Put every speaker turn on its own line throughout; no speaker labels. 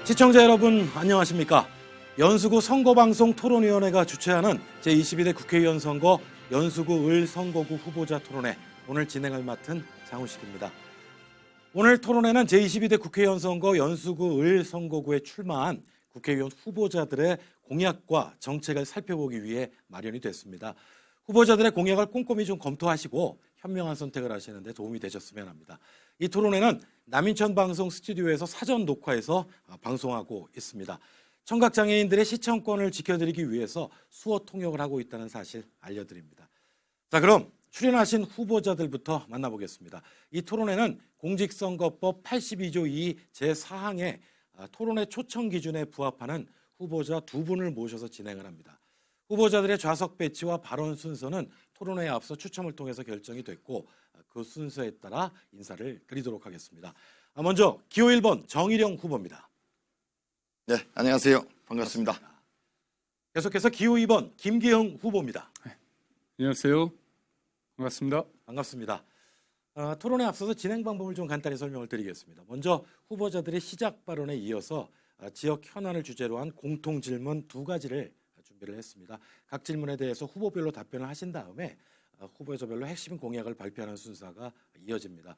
시청자 여러분 안녕하십니까? 연수구 선거방송 토론위원회가 주최하는 제22대 국회의원 선거 연수구 을 선거구 후보자 토론회 오늘 진행을 맡은 장우식입니다. 오늘 토론회는 제22대 국회의원 선거 연수구 을 선거구에 출마한 국회의원 후보자들의 공약과 정책을 살펴보기 위해 마련이 됐습니다. 후보자들의 공약을 꼼꼼히 좀 검토하시고 현명한 선택을 하시는 데 도움이 되셨으면 합니다. 이 토론회는 남인천 방송 스튜디오에서 사전 녹화해서 방송하고 있습니다. 청각장애인들의 시청권을 지켜드리기 위해서 수어 통역을 하고 있다는 사실 알려드립니다. 자, 그럼 출연하신 후보자들부터 만나보겠습니다. 이 토론회는 공직선거법 82조 2 제4항의 토론회 초청 기준에 부합하는 후보자 두 분을 모셔서 진행을 합니다. 후보자들의 좌석 배치와 발언 순서는 토론회에 앞서 추첨을 통해서 결정이 됐고 그 순서에 따라 인사를 드리도록 하겠습니다. 먼저 기호 1번 정일영 후보입니다.
네, 안녕하세요. 반갑습니다.
계속해서 기호 2번 김기흥 후보입니다.
네, 안녕하세요. 반갑습니다.
반갑습니다. 토론에 앞서서 진행 방법을 좀 간단히 설명을 드리겠습니다. 먼저 후보자들의 시작 발언에 이어서 지역 현안을 주제로 한 공통 질문 두 가지를 준비를 했습니다. 각 질문에 대해서 후보별로 답변을 하신 다음에 후보자별로 핵심 공약을 발표하는 순서가 이어집니다.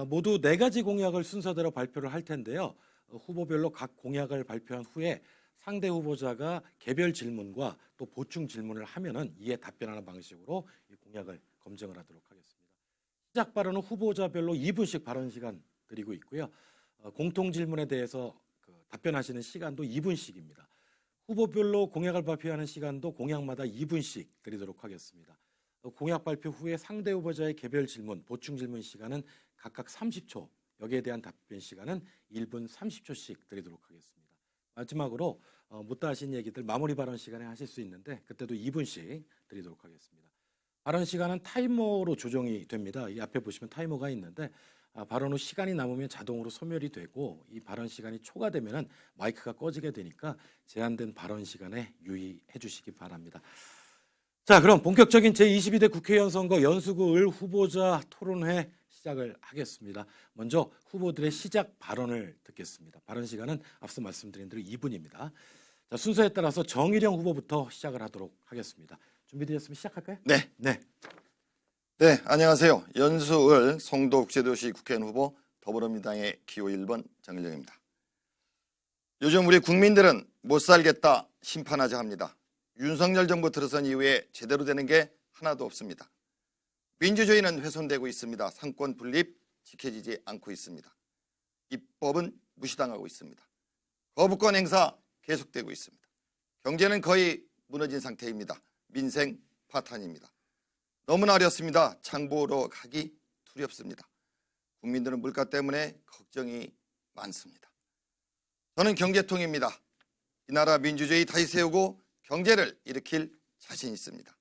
모두 4가지 공약을 순서대로 발표를 할 텐데요. 후보별로 각 공약을 발표한 후에 상대 후보자가 개별 질문과 또 보충 질문을 하면은 이에 답변하는 방식으로 이 공약을 검증을 하도록 하겠습니다. 시작 발언은 후보자별로 2분씩 발언 시간 드리고 있고요. 공통 질문에 대해서 답변하시는 시간도 2분씩입니다. 후보별로 공약을 발표하는 시간도 공약마다 2분씩 드리도록 하겠습니다. 공약 발표 후에 상대 후보자의 개별 질문, 보충 질문 시간은 각각 30초, 여기에 대한 답변 시간은 1분 30초씩 드리도록 하겠습니다. 마지막으로 못다 하신 얘기들 마무리 발언 시간에 하실 수 있는데 그때도 2분씩 드리도록 하겠습니다. 발언 시간은 타이머로 조정이 됩니다. 이 앞에 보시면 타이머가 있는데 발언 후 시간이 남으면 자동으로 소멸이 되고 이 발언 시간이 초과되면 마이크가 꺼지게 되니까 제한된 발언 시간에 유의해 주시기 바랍니다. 자, 그럼 본격적인 제22대 국회의원 선거 연수구 을 후보자 토론회 시작을 하겠습니다. 먼저 후보들의 시작 발언을 듣겠습니다. 발언 시간은 앞서 말씀드린 대로 2분입니다. 자, 순서에 따라서 정일영 후보부터 시작을 하도록 하겠습니다. 준비되셨으면 시작할까요?
네.
네.
네, 안녕하세요. 연수을 송도국제도시 국회의원 후보 더불어민주당의 기호 1번 정일영입니다. 요즘 우리 국민들은 못 살겠다 심판하자 합니다. 윤석열 정부 들어선 이후에 제대로 되는 게 하나도 없습니다. 민주주의는 훼손되고 있습니다. 상권 분립 지켜지지 않고 있습니다. 입법은 무시당하고 있습니다. 거부권 행사 계속되고 있습니다. 경제는 거의 무너진 상태입니다. 민생 파탄입니다. 너무나 어렵습니다. 장보러 가기 두렵습니다. 국민들은 물가 때문에 걱정이 많습니다. 저는 경제통입니다. 이 나라 민주주의 다시 세우고 경제를 일으킬 자신 있습니다.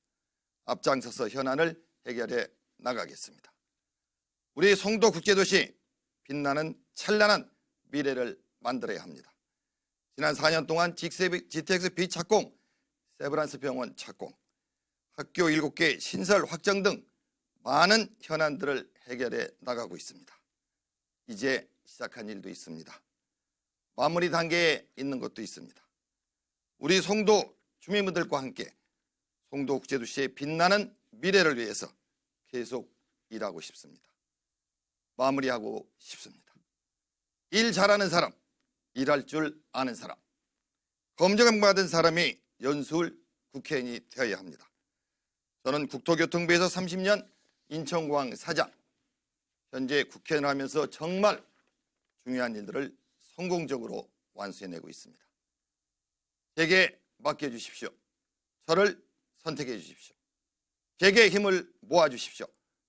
앞장서서 현안을 해결해 나가겠습니다. 우리 송도국제도시 빛나는 찬란한 미래를 만들어야 합니다. 지난 4년 동안 GTX 비착공, 세브란스 병원 착공, 학교 7개 신설 확장 등 많은 현안들을 해결해 나가고 있습니다. 이제 시작한 일도 있습니다. 마무리 단계에 있는 것도 있습니다. 우리 송도 주민분들과 함께 송도국제도시의 빛나는 미래를 위해서 계속 일하고 싶습니다. 마무리하고 싶습니다. 일 잘하는 사람, 일할 줄 아는 사람, 검증받은 사람이 연수을 국회의원이 되어야 합니다. 저는 국토교통부에서 30년 인천공항 사장, 현재 국회의원을 하면서 정말 중요한 일들을 성공적으로 완수해내고 있습니다. 제게 맡겨주십시오. 저를 선택해 주십시오. 제게 힘을 모아주십시오.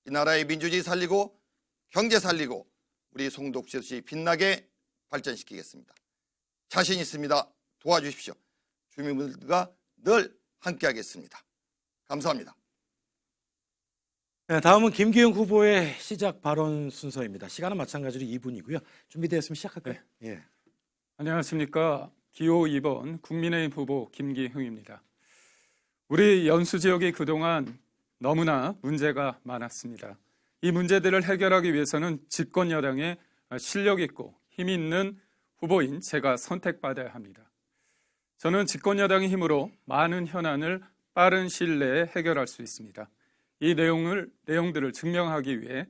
이 나라의 민주주의 살리고 경제 살리고 우리 송도국제도시 빛나게 발전시키겠습니다. 자신 있습니다. 도와주십시오. 주민분들과 늘 함께하겠습니다. 감사합니다.
네, 다음은 김기흥 후보의 시작 발언 순서입니다. 시간은 마찬가지로 2분이고요. 준비되었으면 시작할까요?
네.
예.
안녕하십니까. 기호 2번 국민의힘 후보 김기흥입니다. 우리 연수 지역이 그동안 너무나 문제가 많았습니다. 이 문제들을 해결하기 위해서는 집권 여당의 실력 있고 힘 있는 후보인 제가 선택받아야 합니다. 저는 집권여당의 힘으로 많은 현안을 빠른 시일 내에 해결할 수 있습니다. 이 내용들을 증명하기 위해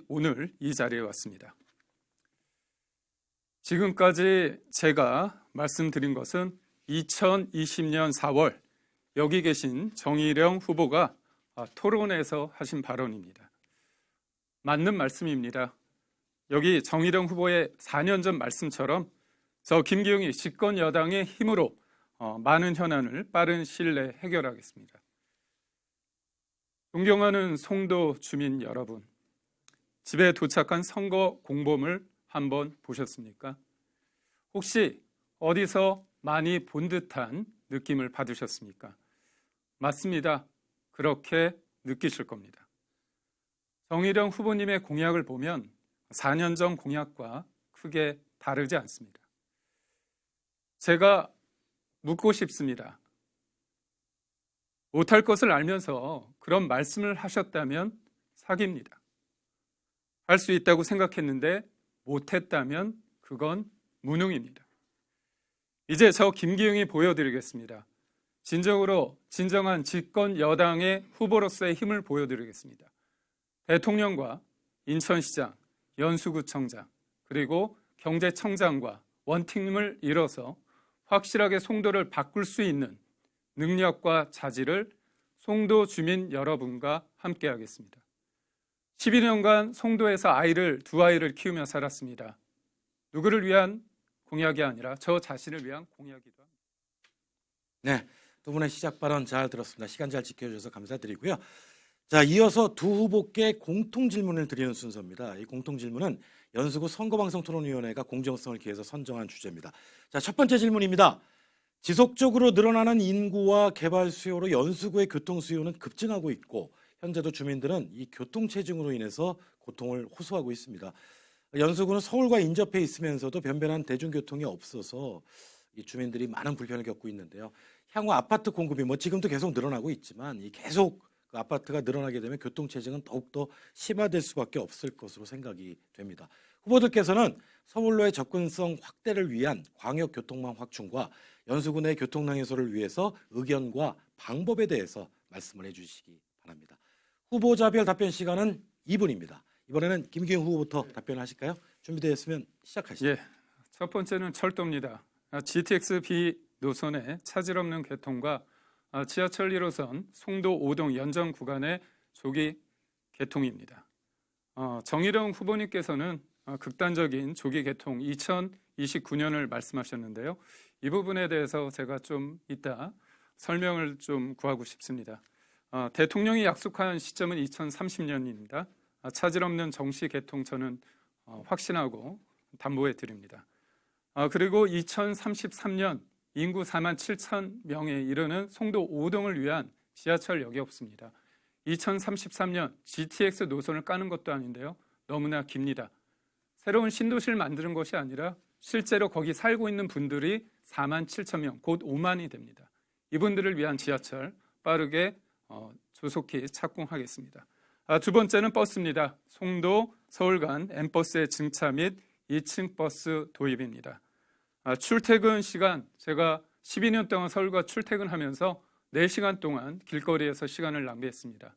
오늘 이 자리에 왔습니다. 지금까지 제가 말씀드린 것은 2020년 4월 여기 계신 정의령 후보가 토론에서 하신 발언입니다. 맞는 말씀입니다. 여기 정의령 후보의 4년 전 말씀처럼 저 김기웅이 집권 여당의 힘으로 많은 현안을 빠른 시일 내에 해결하겠습니다. 존경하는 송도 주민 여러분, 집에 도착한 선거 공보물 한번 보셨습니까? 혹시 어디서 많이 본 듯한 느낌을 받으셨습니까? 맞습니다. 그렇게 느끼실 겁니다. 정의령 후보님의 공약을 보면 4년 전 공약과 크게 다르지 않습니다. 제가 묻고 싶습니다. 못할 것을 알면서 그런 말씀을 하셨다면 사기입니다. 할 수 있다고 생각했는데 못했다면 그건 무능입니다. 이제 저 김기웅이 보여드리겠습니다. 진정한 집권 여당의 후보로서의 힘을 보여드리겠습니다. 대통령과 인천시장, 연수구청장, 그리고 경제청장과 원팀을 이뤄서 확실하게 송도를 바꿀 수 있는 능력과 자질을 송도 주민 여러분과 함께 하겠습니다. 12년간 송도에서 두 아이를 키우며 살았습니다. 누구를 위한 공약이 아니라 저 자신을 위한 공약이기도 합니다.
네, 두 분의 시작 발언 잘 들었습니다. 시간 잘 지켜주셔서 감사드리고요. 자, 이어서 두 후보께 공통 질문을 드리는 순서입니다. 이 공통 질문은 연수구 선거방송토론위원회가 공정성을 기해서 선정한 주제입니다. 자, 첫 번째 질문입니다. 지속적으로 늘어나는 인구와 개발 수요로 연수구의 교통 수요는 급증하고 있고 현재도 주민들은 이 교통체증으로 인해서 고통을 호소하고 있습니다. 연수구는 서울과 인접해 있으면서도 변변한 대중교통이 없어서 이 주민들이 많은 불편을 겪고 있는데요. 향후 아파트 공급이 지금도 계속 늘어나고 있지만 이 계속 그 아파트가 늘어나게 되면 교통체증은 더욱더 심화될 수밖에 없을 것으로 생각이 됩니다. 후보들께서는 서울로의 접근성 확대를 위한 광역교통망 확충과 연수구 내 교통량 해소를 위해서 의견과 방법에 대해서 말씀을 해주시기 바랍니다. 후보자별 답변 시간은 2분입니다. 이번에는 김기웅 후보부터 답변하실까요? 준비되었으면 시작하시죠.
예, 첫 번째는 철도입니다. GTX-B 노선의 차질 없는 개통과 지하철 1호선 송도 5동 연정 구간의 조기 개통입니다. 정의령 후보님께서는 극단적인 조기 개통 2029년을 말씀하셨는데요. 이 부분에 대해서 제가 좀 이따 설명을 좀 구하고 싶습니다. 대통령이 약속한 시점은 2030년입니다. 차질 없는 정시 개통 저는 확신하고 담보해 드립니다. 그리고 2033년 인구 4만 7천 명에 이르는 송도 5동을 위한 지하철역이 없습니다. 2033년 GTX 노선을 까는 것도 아닌데요. 너무나 깁니다. 새로운 신도시를 만드는 것이 아니라 실제로 거기 살고 있는 분들이 4만 7천 명, 곧 5만이 됩니다. 이분들을 위한 지하철 빠르게 조속히 착공하겠습니다. 두 번째는 버스입니다. 송도 서울 간 M버스의 증차 및 2층 버스 도입입니다. 출퇴근 시간, 제가 12년 동안 서울과 출퇴근하면서 4시간 동안 길거리에서 시간을 낭비했습니다.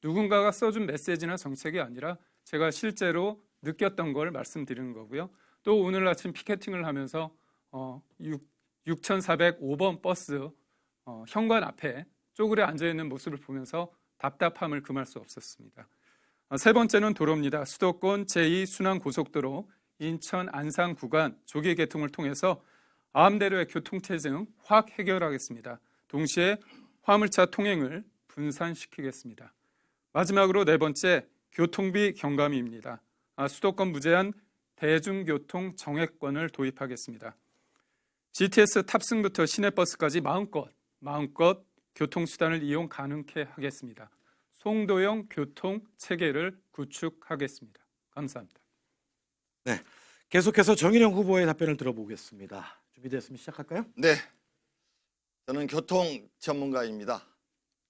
누군가가 써준 메시지나 정책이 아니라 제가 실제로 느꼈던 걸 말씀드리는 거고요. 또 오늘 아침 피켓팅을 하면서 6405번 버스 현관 앞에 쪼그려 앉아있는 모습을 보면서 답답함을 금할 수 없었습니다. 세 번째는 도로입니다. 수도권 제2순환고속도로 인천 안산 구간 조기 개통을 통해서 아암대로의 교통체증 확 해결하겠습니다. 동시에 화물차 통행을 분산시키겠습니다. 마지막으로 네 번째, 교통비 경감입니다. 수도권 무제한 대중교통 정액권을 도입하겠습니다. GTX 탑승부터 시내버스까지 마음껏 교통수단을 이용 가능케 하겠습니다. 송도형 교통체계를 구축하겠습니다. 감사합니다.
네, 계속해서 정의령 후보의 답변을 들어보겠습니다. 준비되었으면 시작할까요?
네, 저는 교통 전문가입니다.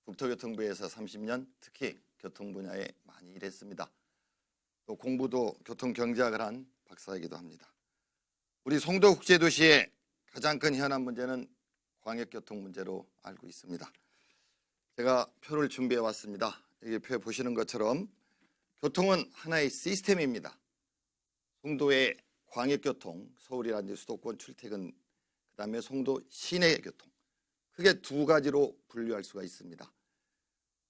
국토교통부에서 30년 특히 교통 분야에 많이 일했습니다. 또 공부도 교통경제학을 한 박사이기도 합니다. 우리 송도 국제도시의 가장 큰 현안 문제는 광역교통 문제로 알고 있습니다. 제가 표를 준비해 왔습니다. 여기 표 보시는 것처럼 교통은 하나의 시스템입니다. 송도의 광역교통, 서울이라든지 수도권 출퇴근, 그 다음에 송도 시내 교통, 크게 두 가지로 분류할 수가 있습니다.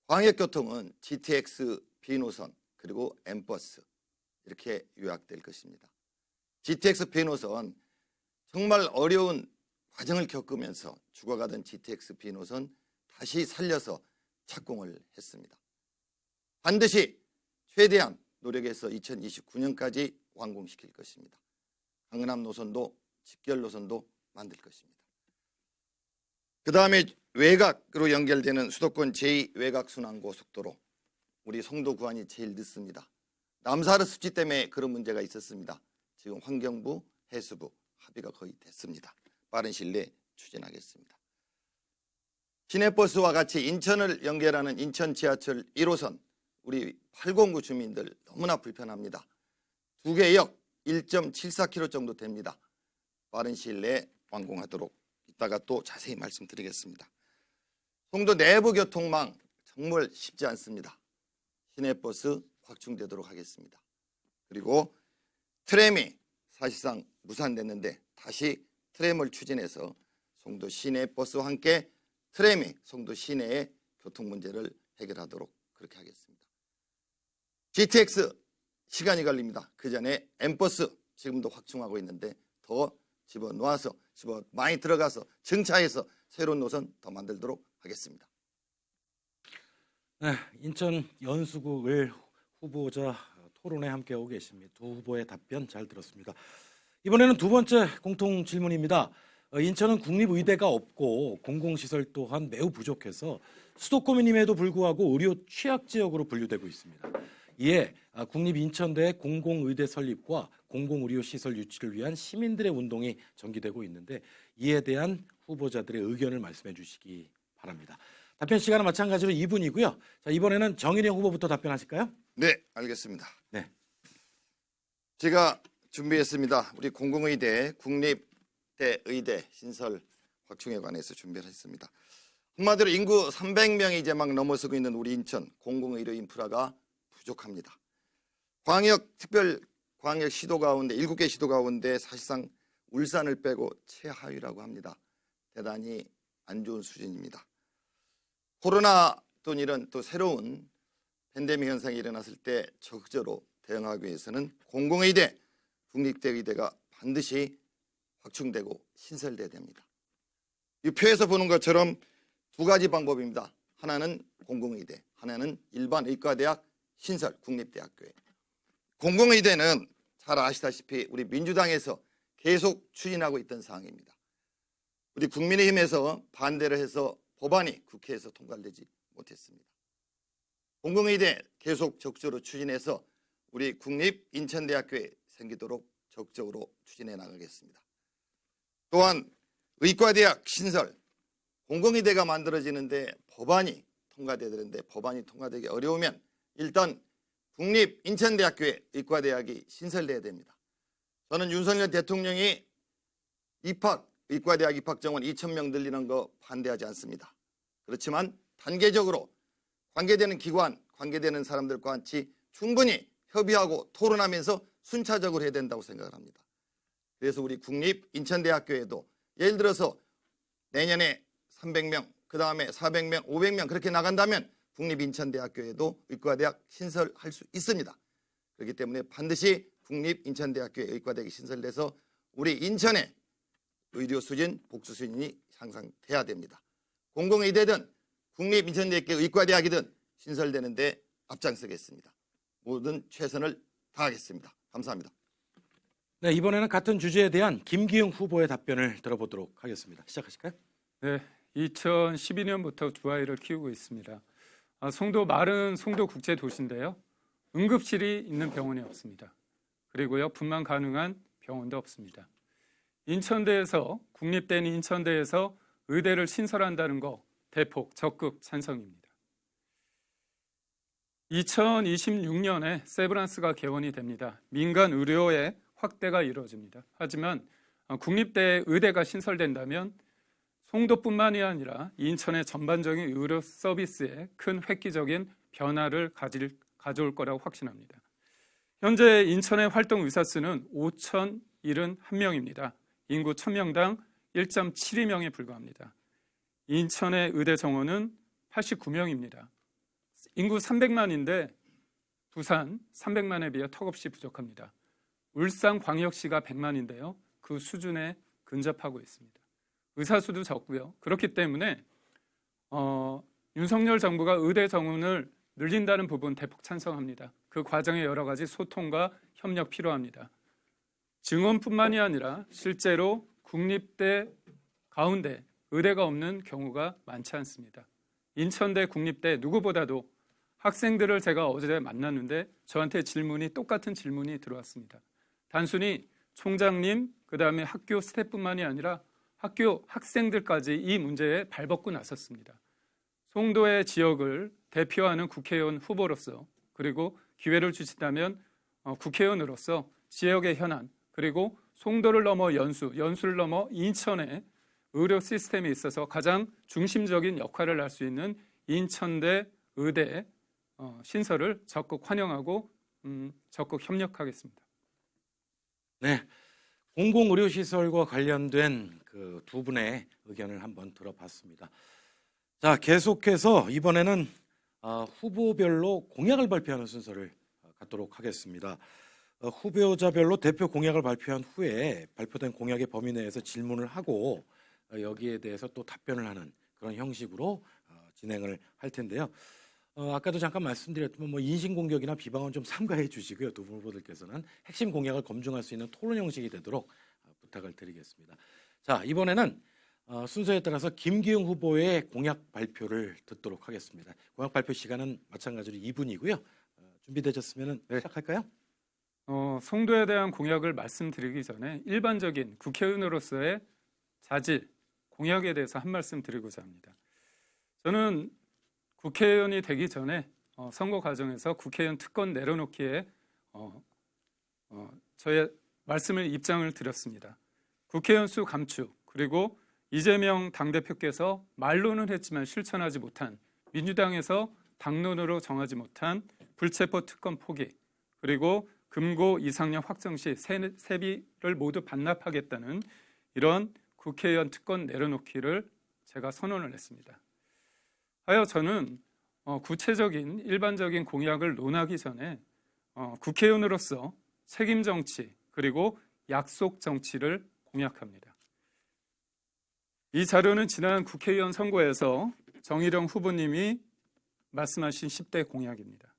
광역교통은 GTX B노선 그리고 M버스 이렇게 요약될 것입니다. GTX B노선, 정말 어려운 과정을 겪으면서 죽어가던 GTX B노선 다시 살려서 착공을 했습니다. 반드시 최대한 노력해서 2029년까지 완공시킬 것입니다. 강남 노선도 직결 노선도 만들 것입니다. 그 다음에 외곽으로 연결되는 수도권 제2외곽순환고속도로, 우리 송도 구간이 제일 늦습니다. 남사르 습지 때문에 그런 문제가 있었습니다. 지금 환경부, 해수부 합의가 거의 됐습니다. 빠른 시일 내에 추진하겠습니다. 시내버스와 같이 인천을 연결하는 인천 지하철 1호선, 우리 809 주민들 너무나 불편합니다. 두 개 역 1.74km 정도 됩니다. 빠른 시일 내에 완공하도록 이따가 또 자세히 말씀드리겠습니다. 송도 내부 교통망 정말 쉽지 않습니다. 시내버스 확충되도록 하겠습니다. 그리고 트램이 사실상 무산됐는데 다시 트램을 추진해서 송도 시내버스와 함께 트램이 송도 시내의 교통 문제를 해결하도록 그렇게 하겠습니다. GTX 시간이 걸립니다. 그 전에 M버스 지금도 확충하고 있는데 더 집어넣어서 많이 들어가서 증차해서 새로운 노선 더 만들도록 하겠습니다.
네, 인천 연수구 을 후보자 토론에 함께하고 계십니다. 두 후보의 답변 잘 들었습니다. 이번에는 두 번째 공통 질문입니다. 인천은 국립의대가 없고 공공시설 또한 매우 부족해서 수도권임에도 불구하고 의료 취약지역으로 분류되고 있습니다. 이에 국립인천대 공공의대 설립과 공공의료시설 유치를 위한 시민들의 운동이 전개되고 있는데 이에 대한 후보자들의 의견을 말씀해 주시기 바랍니다. 답변 시간은 마찬가지로 2분이고요. 자, 이번에는 정인영 후보부터 답변하실까요?
네, 알겠습니다.
네.
제가 준비했습니다. 우리 공공의대, 국립대 의대 신설 확충에 관해서 준비를 했습니다. 한마디로 인구 300명이 이제 막 넘어서고 있는 우리 인천 공공의료 인프라가 부족합니다. 광역 시도 가운데 7개 시도 가운데 사실상 울산을 빼고 최하위라고 합니다. 대단히 안 좋은 수준입니다. 코로나 또는 이런 또 새로운 팬데믹 현상이 일어났을 때 적극적으로 대응하기 위해서는 공공의대, 국립대 의대가 반드시 확충되고 신설돼야 됩니다. 이 표에서 보는 것처럼 두 가지 방법입니다. 하나는 공공의대, 하나는 일반 의과대학 신설 국립대학교에. 공공의대는 잘 아시다시피 우리 민주당에서 계속 추진하고 있던 사항입니다. 우리 국민의힘에서 반대를 해서 법안이 국회에서 통과되지 못했습니다. 공공의대 계속 적극적으로 추진해서 우리 국립인천대학교에 생기도록 적극적으로 추진해 나가겠습니다. 또한 의과대학 신설, 공공의대가 만들어지는데 법안이 통과돼야 되는데 법안이 통과되기 어려우면 일단 국립인천대학교에 의과대학이 신설돼야 됩니다. 저는 윤석열 대통령이 의과대학 입학 정원 2,000명 늘리는 거 반대하지 않습니다. 그렇지만 단계적으로 관계되는 기관, 관계되는 사람들과 같이 충분히 협의하고 토론하면서 순차적으로 해야 된다고 생각을 합니다. 그래서 우리 국립인천대학교에도 예를 들어서 내년에 300명, 그 다음에 400명, 500명 그렇게 나간다면 국립인천대학교에도 의과대학 신설할 수 있습니다. 그렇기 때문에 반드시 국립인천대학교에 의과대학이 신설돼서 우리 인천의 의료 수준, 복수 수준이 향상돼야 됩니다. 공공의대든 국립인천대학교 의과대학이든 신설되는데 앞장서겠습니다. 모든 최선을 다하겠습니다. 감사합니다.
네, 이번에는 같은 주제에 대한 김기웅 후보의 답변을 들어보도록 하겠습니다. 시작하실까요?
네, 2012년부터 두 아이를 키우고 있습니다. 송도 말은 송도 국제 도시인데요. 응급실이 있는 병원이 없습니다. 그리고요, 분만 가능한 병원도 없습니다. 인천대에서 국립대인 인천대에서 의대를 신설한다는 거 대폭 적극 찬성입니다. 2026년에 세브란스가 개원이 됩니다. 민간 의료의 확대가 이루어집니다. 하지만 국립대 의대가 신설된다면 송도뿐만이 아니라 인천의 전반적인 의료 서비스에 큰 획기적인 변화를 가져올 거라고 확신합니다. 현재 인천의 활동 의사 수는 5,071명입니다. 인구 1,000명당 1.72명에 불과합니다. 인천의 의대 정원은 89명입니다. 인구 300만인데 부산 300만에 비해 턱없이 부족합니다. 울산광역시가 100만인데요. 그 수준에 근접하고 있습니다. 의사 수도 적고요. 그렇기 때문에 윤석열 정부가 의대 정원을 늘린다는 부분 대폭 찬성합니다. 그 과정에 여러 가지 소통과 협력 필요합니다. 증원뿐만이 아니라 실제로 국립대 가운데 의대가 없는 경우가 많지 않습니다. 인천대 국립대 누구보다도 학생들을 제가 어제 만났는데 저한테 똑같은 질문이 들어왔습니다. 단순히 총장님, 그 다음에 학교 스태프뿐만이 아니라 학교 학생들까지 이 문제에 발벗고 나섰습니다. 송도의 지역을 대표하는 국회의원 후보로서 그리고 기회를 주신다면 국회의원으로서 지역의 현안 그리고 송도를 넘어 연수를 넘어 인천의 의료 시스템에 있어서 가장 중심적인 역할을 할 수 있는 인천대 의대 신설을 적극 환영하고 적극 협력하겠습니다.
네, 공공의료시설과 관련된 그 두 분의 의견을 한번 들어봤습니다. 자, 계속해서 이번에는 후보별로 공약을 발표하는 순서를 갖도록 하겠습니다. 후보자별로 대표 공약을 발표한 후에 발표된 공약의 범위 내에서 질문을 하고 여기에 대해서 또 답변을 하는 그런 형식으로 진행을 할 텐데요. 아까도 잠깐 말씀드렸지만 인신공격이나 비방은 좀 삼가해 주시고요. 두 분 후보들께서는 핵심 공약을 검증할 수 있는 토론 형식이 되도록 부탁을 드리겠습니다. 자, 이번에는 순서에 따라서 김기웅 후보의 공약 발표를 듣도록 하겠습니다. 공약 발표 시간은 마찬가지로 2분이고요. 준비되셨으면 시작할까요?
송도에 대한 공약을 말씀드리기 전에 일반적인 국회의원으로서의 자질, 공약에 대해서 한 말씀 드리고자 합니다. 저는 국회의원이 되기 전에 선거 과정에서 국회의원 특권 내려놓기에 저의 입장을 드렸습니다. 국회의원 수 감축 그리고 이재명 당대표께서 말로는 했지만 실천하지 못한 민주당에서 당론으로 정하지 못한 불체포 특권 포기 그리고 금고 이상량 확정 시 세비를 모두 반납하겠다는 이런 국회의원 특권 내려놓기를 제가 선언을 했습니다. 하여 저는 구체적인 일반적인 공약을 논하기 전에 국회의원으로서 책임 정치 그리고 약속 정치를 공약합니다. 이 자료는 지난 국회의원 선거에서 정일영 후보님이 말씀하신 10대 공약입니다.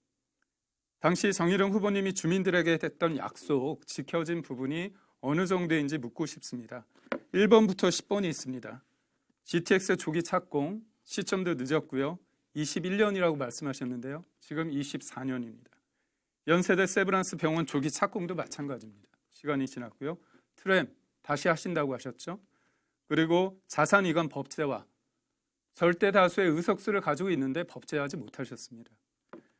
당시 정일영 후보님이 주민들에게 했던 약속 지켜진 부분이 어느 정도인지 묻고 싶습니다. 1번부터 10번이 있습니다. GTX 조기 착공 시점도 늦었고요. 21년이라고 말씀하셨는데요. 지금 24년입니다. 연세대 세브란스 병원 조기 착공도 마찬가지입니다. 시간이 지났고요. 트램 다시 하신다고 하셨죠. 그리고 자산 이관 법제화 절대 다수의 의석수를 가지고 있는데 법제하지 못하셨습니다.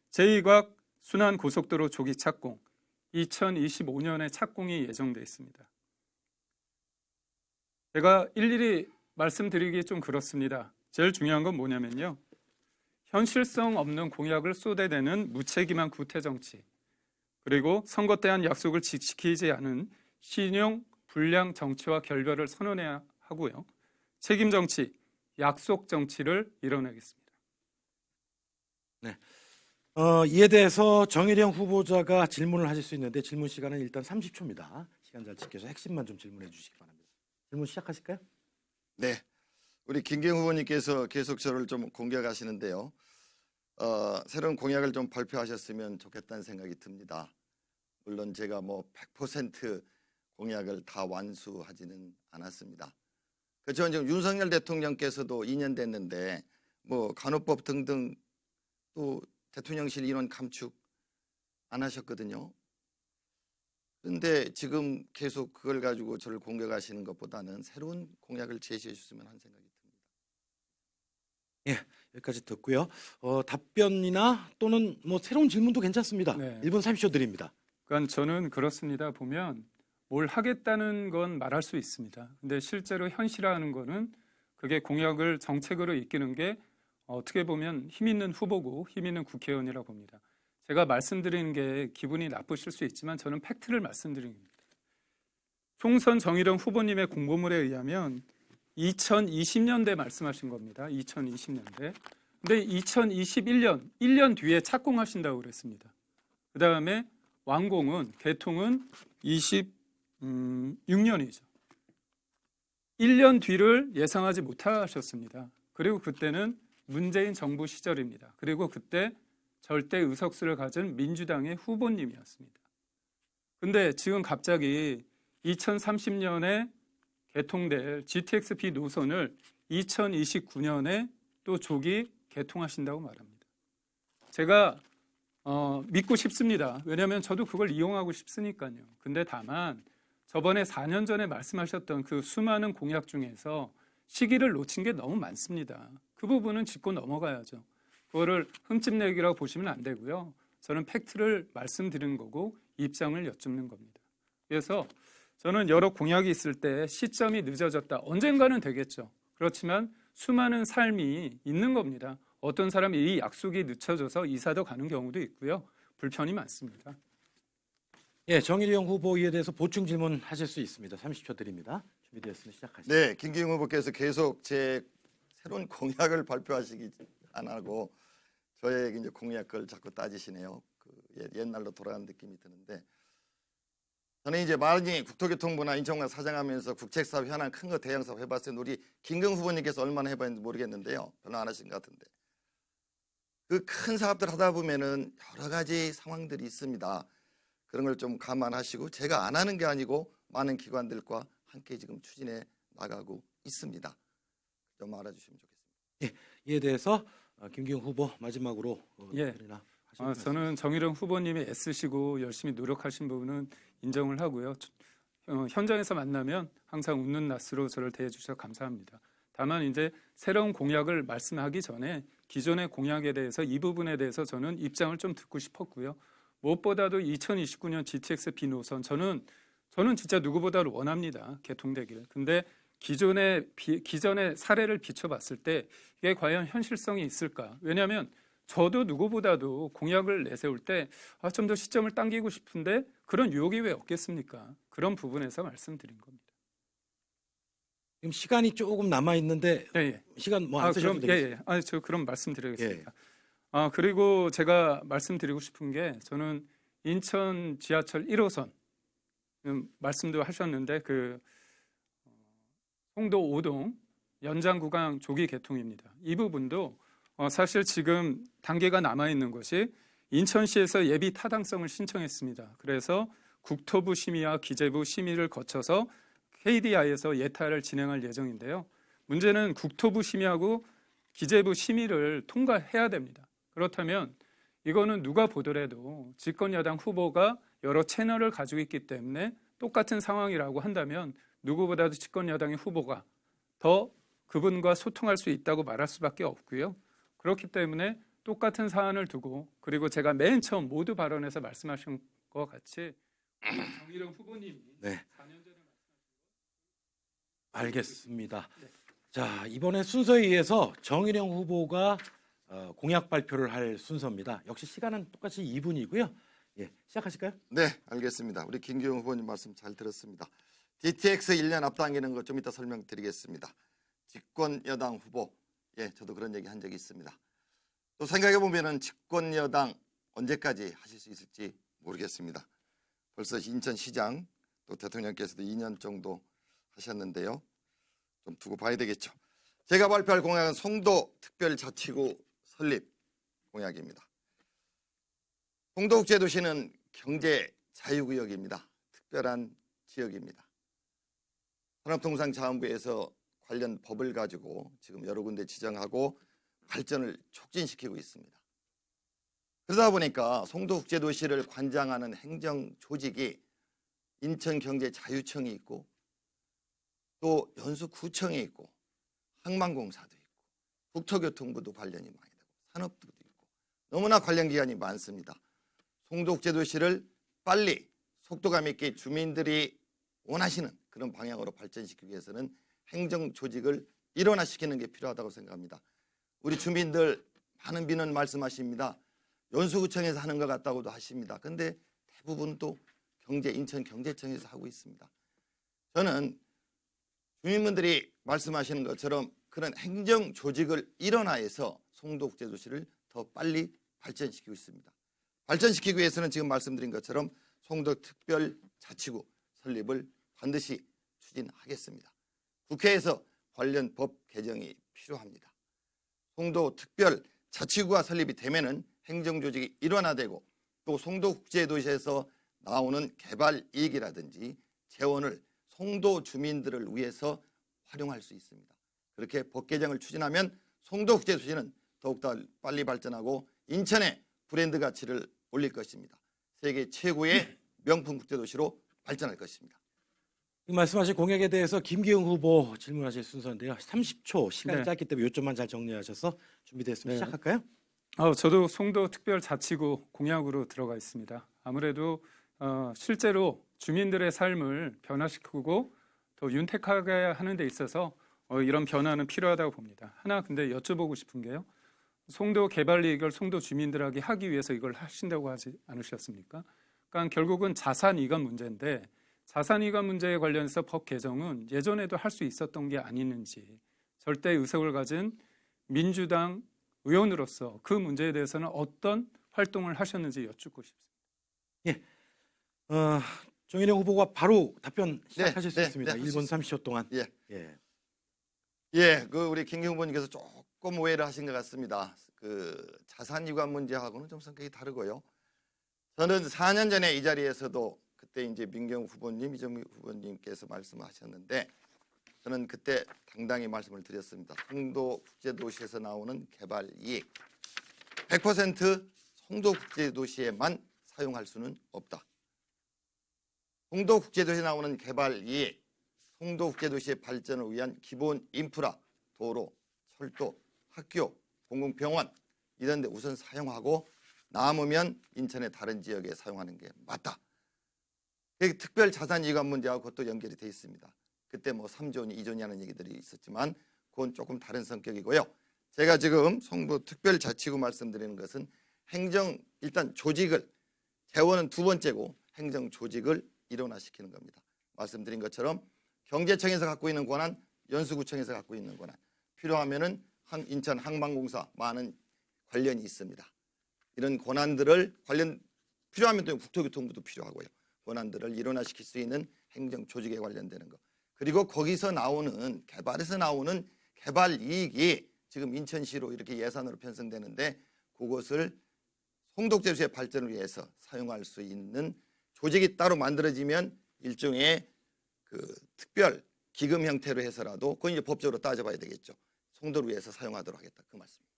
제2곽 순환 고속도로 조기 착공 2025년에 착공이 예정돼 있습니다. 제가 일일이 말씀드리기 좀 그렇습니다. 제일 중요한 건 뭐냐면요. 현실성 없는 공약을 쏟아내는 무책임한 구태정치 그리고 선거 때 한 약속을 지키지 않은 신용 불량 정치와 결별을 선언해야 하고요. 책임 정치, 약속 정치를 이뤄내겠습니다.
네. 이에 대해서 정일영 후보자가 질문을 하실 수 있는데 질문 시간은 일단 30초입니다. 시간 잘 지켜서 핵심만 좀 질문해 주시기 바랍니다. 질문 시작하실까요?
네, 우리 김기웅 후보님께서 계속 저를 좀 공격하시는데요. 새로운 공약을 좀 발표하셨으면 좋겠다는 생각이 듭니다. 물론 제가 100% 공약을 다 완수하지는 않았습니다. 그렇지만 지금 윤석열 대통령께서도 2년 됐는데 간호법 등등 또 대통령실 인원 감축 안 하셨거든요. 그런데 지금 계속 그걸 가지고 저를 공격하시는 것보다는 새로운 공약을 제시해 주셨으면 하는 생각이 듭니다.
예, 여기까지 듣고요. 답변이나 또는 새로운 질문도 괜찮습니다.
네.
1분 30초 드립니다.
그러니까 저는 그렇습니다. 보면 뭘 하겠다는 건 말할 수 있습니다. 근데 실제로 현실화하는 거는 그게 공약을 정책으로 이끄는 게 어떻게 보면 힘 있는 후보고 힘 있는 국회의원이라고 봅니다. 제가 말씀드리는 게 기분이 나쁘실 수 있지만 저는 팩트를 말씀드리는 겁니다. 총선 정의령 후보님의 공보물에 의하면 2020년대 말씀하신 겁니다. 2020년대. 근데 2021년, 1년 뒤에 착공하신다고 그랬습니다. 그 다음에 완공은, 개통은 26년이죠. 1년 뒤를 예상하지 못하셨습니다. 그리고 그때는 문재인 정부 시절입니다. 그리고 그때 절대 의석수를 가진 민주당의 후보님이었습니다. 근데 지금 갑자기 2030년에 개통될 GTX-B 노선을 2029년에 또 조기 개통하신다고 말합니다. 제가 믿고 싶습니다. 왜냐하면 저도 그걸 이용하고 싶으니까요. 근데 다만 저번에 4년 전에 말씀하셨던 그 수많은 공약 중에서 시기를 놓친 게 너무 많습니다. 그 부분은 짚고 넘어가야죠. 그거를 흠집내기라고 보시면 안 되고요. 저는 팩트를 말씀드리는 거고 입장을 여쭙는 겁니다. 그래서 저는 여러 공약이 있을 때 시점이 늦어졌다. 언젠가는 되겠죠. 그렇지만 수많은 삶이 있는 겁니다. 어떤 사람이 이 약속이 늦춰져서 이사도 가는 경우도 있고요. 불편이 많습니다.
예, 정일영 후보 이에 대해서 보충 질문하실 수 있습니다. 30초 드립니다. 준비되었으면 시작하시죠.
네, 김기웅 후보께서 계속 제 새로운 공약을 발표하시기 안 하고 저에게 이제 공약을 자꾸 따지시네요. 옛날로 돌아간 느낌이 드는데 저는 이제 많이 국토교통부나 인천공항 사장하면서 국책사업 현안 큰 거 대형 사업 해봤을 때 우리 김기웅 후보님께서 얼마나 해봤는지 모르겠는데요. 별로 안 하신 것 같은데 그 큰 사업들 하다 보면은 여러 가지 상황들이 있습니다. 그런 걸 좀 감안하시고 제가 안 하는 게 아니고 많은 기관들과 함께 지금 추진해 나가고 있습니다. 좀 알아주시면 좋겠습니다.
예, 이에 대해서 김기웅 후보 마지막으로
예.
답변이나 하실 말씀
저는 정일영 후보님이 애쓰시고 열심히 노력하신 부분은 인정을 하고요. 현장에서 만나면 항상 웃는 낯으로 저를 대해 주셔서 감사합니다. 다만 이제 새로운 공약을 말씀하기 전에 기존의 공약에 대해서 이 부분에 대해서 저는 입장을 좀 듣고 싶었고요. 무엇보다도 2029년 GTX-B 노선 저는 진짜 누구보다도 원합니다. 개통되기를. 근데 기존의 사례를 비춰봤을 때 이게 과연 현실성이 있을까? 왜냐하면 저도 누구보다도 공약을 내세울 때 좀 더 시점을 당기고 싶은데 그런 유혹이 왜 없겠습니까? 그런 부분에서 말씀드린 겁니다.
지금 시간이 조금 남아 있는데
예.
시간 뭐 안 쓰셔도 되겠습니다.
저 그럼 말씀드리겠습니다.
예.
그리고 제가 말씀드리고 싶은 게 저는 인천 지하철 1호선 말씀도 하셨는데 그 송도 5동 연장 구간 조기 개통입니다. 이 부분도 사실 지금 단계가 남아 있는 것이 인천시에서 예비 타당성을 신청했습니다. 그래서 국토부 심의와 기재부 심의를 거쳐서 KDI에서 예타를 진행할 예정인데요. 문제는 국토부 심의하고 기재부 심의를 통과해야 됩니다. 그렇다면 이거는 누가 보더라도 집권 여당 후보가 여러 채널을 가지고 있기 때문에 똑같은 상황이라고 한다면 누구보다도 집권 여당의 후보가 더 그분과 소통할 수 있다고 말할 수밖에 없고요. 그렇기 때문에 똑같은 사안을 두고 그리고 제가 맨 처음 모두 발언에서 말씀하신 것 같이 정일영 후보님이
네.
4년 전에
알겠습니다.
네.
자, 이번에 순서에 의해서 정일영 후보가 공약 발표를 할 순서입니다. 역시 시간은 똑같이 2분이고요. 예, 시작하실까요?
네, 알겠습니다. 우리 김기웅 후보님 말씀 잘 들었습니다. GTX 1년 앞당기는 거 좀 이따 설명드리겠습니다. 집권 여당 후보, 예, 저도 그런 얘기 한 적이 있습니다. 또 생각해 보면은 집권 여당 언제까지 하실 수 있을지 모르겠습니다. 벌써 인천시장 또 대통령께서도 2년 정도 하셨는데요. 좀 두고 봐야 되겠죠. 제가 발표할 공약은 송도 특별자치구 설립 공약입니다. 송도국제도시는 경제 자유구역입니다. 특별한 지역입니다. 산업통상자원부에서 관련 법을 가지고 지금 여러 군데 지정하고 발전을 촉진시키고 있습니다. 그러다 보니까 송도국제도시를 관장하는 행정조직이 인천경제자유청이 있고 또 연수구청이 있고 항만공사도 있고 국토교통부도 관련이 많이 되고 산업부도 있고 너무나 관련 기관이 많습니다. 송도국제도시를 빨리 속도감 있게 주민들이 원하시는 그런 방향으로 발전시키기 위해서는 행정 조직을 일원화시키는 게 필요하다고 생각합니다. 우리 주민들 많은 비는 말씀하십니다. 연수구청에서 하는 것 같다고도 하십니다. 그런데 대부분 또 인천경제청에서 하고 있습니다. 저는 주민분들이 말씀하시는 것처럼 그런 행정 조직을 일원화해서 송도국제도시를 더 빨리 발전시키고 있습니다. 발전시키기 위해서는 지금 말씀드린 것처럼 송도특별자치구 설립을 반드시 추진하겠습니다. 국회에서 관련 법 개정이 필요합니다. 송도특별자치구가 설립이 되면은 행정조직이 일원화되고 또 송도국제도시에서 나오는 개발 이익이라든지 재원을 송도 주민들을 위해서 활용할 수 있습니다. 그렇게 법 개정을 추진하면 송도국제도시는 더욱더 빨리 발전하고 인천의 브랜드 가치를 올릴 것입니다. 세계 최고의 명품 국제도시로 발전할 것입니다.
말씀하신 공약에 대해서 김기웅 후보 질문하실 순서인데요. 30초 시간이
네.
짧기 때문에 요점만 잘 정리하셔서 준비됐으면
네.
시작할까요?
저도 송도특별자치구 공약으로 들어가 있습니다. 아무래도 실제로 주민들의 삶을 변화시키고 더 윤택하게 하는 데 있어서 이런 변화는 필요하다고 봅니다. 하나 근데 여쭤보고 싶은 게요. 송도 개발 이익을 송도 주민들에게 하기 위해서 이걸 하신다고 하지 않으셨습니까? 그러니까 결국은 자산 이관 문제인데 자산 이관 문제에 관련해서 법 개정은 예전에도 할 수 있었던 게 아니는지 절대 의석을 가진 민주당 의원으로서 그 문제에 대해서는 어떤 활동을 하셨는지 여쭙고 싶습니다.
정인영 후보가 바로 답변 시작하실 수
네,
있습니다.
네,
1분 30초 동안.
예.
예.
우리 김기웅 후보님께서 조금 오해를 하신 것 같습니다. 그 자산 이관 문제하고는 좀 성격이 다르고요. 저는 4년 전에 이 자리에서도 그때 이제 민경 후보님, 이정미 후보님께서 말씀하셨는데 저는 그때 당당히 말씀을 드렸습니다. 송도국제도시에서 나오는 개발 이익 100% 송도국제도시에만 사용할 수는 없다. 송도국제도시에 나오는 개발 이익, 송도국제도시의 발전을 위한 기본 인프라, 도로, 철도, 학교, 공공병원 이런 데 우선 사용하고 남으면 인천의 다른 지역에 사용하는 게 맞다. 특별 자산 이관 문제하고 그것도 연결이 돼 있습니다. 그때 뭐 3조니 2조니 하는 얘기들이 있었지만 그건 조금 다른 성격이고요. 제가 지금 송도특별자치구 말씀드리는 것은 일단 조직을, 재원은 두 번째고 행정 조직을 일원화시키는 겁니다. 말씀드린 것처럼 경제청에서 갖고 있는 권한, 연수구청에서 갖고 있는 권한, 필요하면은 인천 항만공사 많은 관련이 있습니다. 이런 권한들을 필요하면 또 국토교통부도 필요하고요. 권한들을 일원화시킬 수 있는 행정 조직에 관련되는 것. 그리고 거기서 나오는 개발에서 나오는 개발 이익이 지금 인천시로 이렇게 예산으로 편성되는데 그것을 송도국제도시의 발전을 위해서 사용할 수 있는 조직이 따로 만들어지면 일종의 그 특별 기금 형태로 해서라도 그건 이제 법적으로 따져봐야 되겠죠. 송도를 위해서 사용하도록 하겠다. 그 말씀입니다.